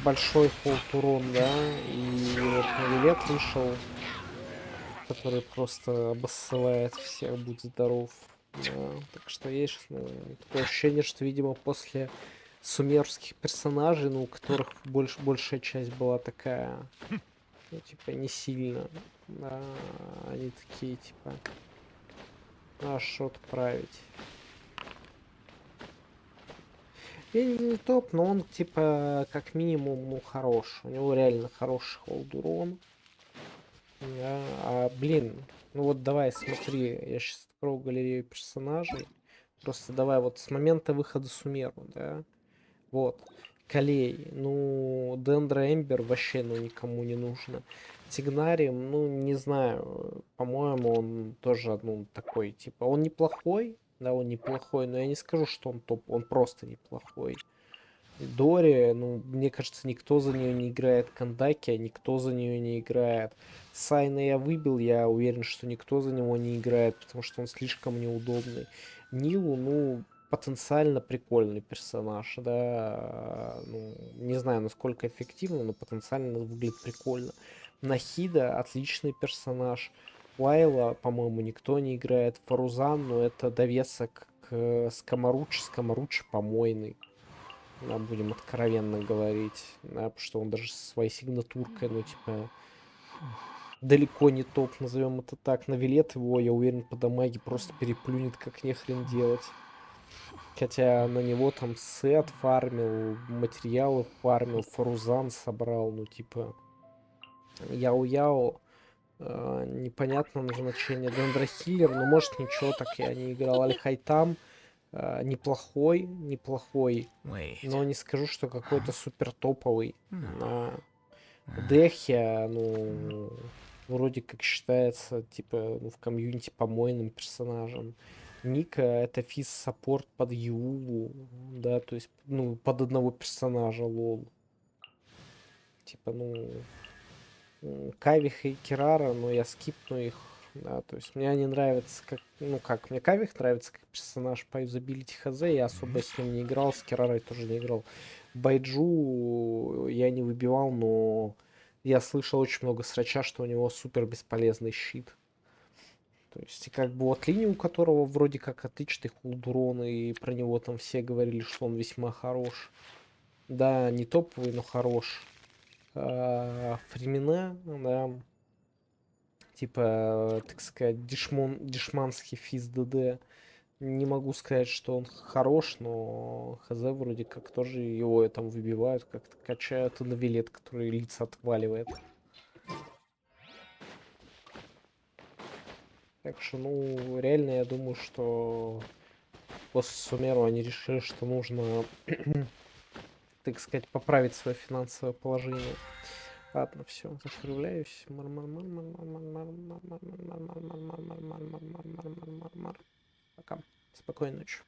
большой холд урон, да, и вот навилет вышел, который просто обоссывает всех, будь здоров. Да. Так что есть такое ощущение, что, видимо, после сумерских персонажей, ну, у которых большая часть была такая, ну, типа, не сильно, да, они такие, типа, что-то править. И не топ, но он, типа, как минимум, ну, хорош. У него реально хороший холд урон. Блин, ну вот давай, смотри, я сейчас открою галерею персонажей. Просто давай вот с момента выхода Сумеру, да. Вот. Калей, ну, Дендра Эмбер вообще, ну, никому не нужно. Тигнариум, ну, не знаю, по-моему, он тоже, ну, такой, типа, он неплохой, да, он неплохой, но я не скажу, что он топ, он просто неплохой. Дори, ну, мне кажется, никто за нее не играет. Кандаки, никто за нее не играет. Сайна я выбил, я уверен, что никто за него не играет, потому что он слишком неудобный. Нилу, ну, потенциально прикольный персонаж, да, ну, не знаю, насколько эффективно, но потенциально выглядит прикольно. Нахида отличный персонаж. Лайла, по-моему, никто не играет. Фарузан, ну, это довесок к Скоморудж. Скоморудж помойный. Да, будем откровенно говорить, да, потому что он даже со своей сигнатуркой, ну, типа, далеко не топ, назовем это так. На Вилет его, я уверен, по дамаге просто переплюнет, как нехрен делать. Хотя на него там сет фармил, материалы фармил, Фарузан собрал, ну, типа, Яо-Яо, непонятно назначение. Дендрохиллер, ну, может, ничего, так я не играл. Аль-Хайтам, неплохой, но не скажу, что какой-то супер топовый. Дехия, ну, вроде как считается, типа, ну, в комьюнити помойным персонажем. Ника — это физ-саппорт под Юлу, да, то есть, ну, под одного персонажа, лол. Типа, ну, Кавих и Кирара, но я скипну их, да, то есть мне они нравятся как, ну как, мне Кавих нравится как персонаж по юзабилити хз, я особо с ним не играл, с Кирарой тоже не играл. Байджу я не выбивал, но я слышал очень много срача, что у него супер бесполезный щит. То есть, и как бы вот линию, у которого вроде как отличный хулдурон, и про него там все говорили, что он весьма хорош. Да, не топовый, но хорош. Фримена, да, типа, так сказать, дешманский физ ДД. Не могу сказать, что он хорош, но хз вроде как тоже его там выбивают, как-то качают, и на Вилет, который лица отваливает. Так что, ну, реально, я думаю, что после Сумеру они решили, что нужно, так сказать, поправить свое финансовое положение. Ладно, все, закругляюсь. Пока. Спокойной ночи.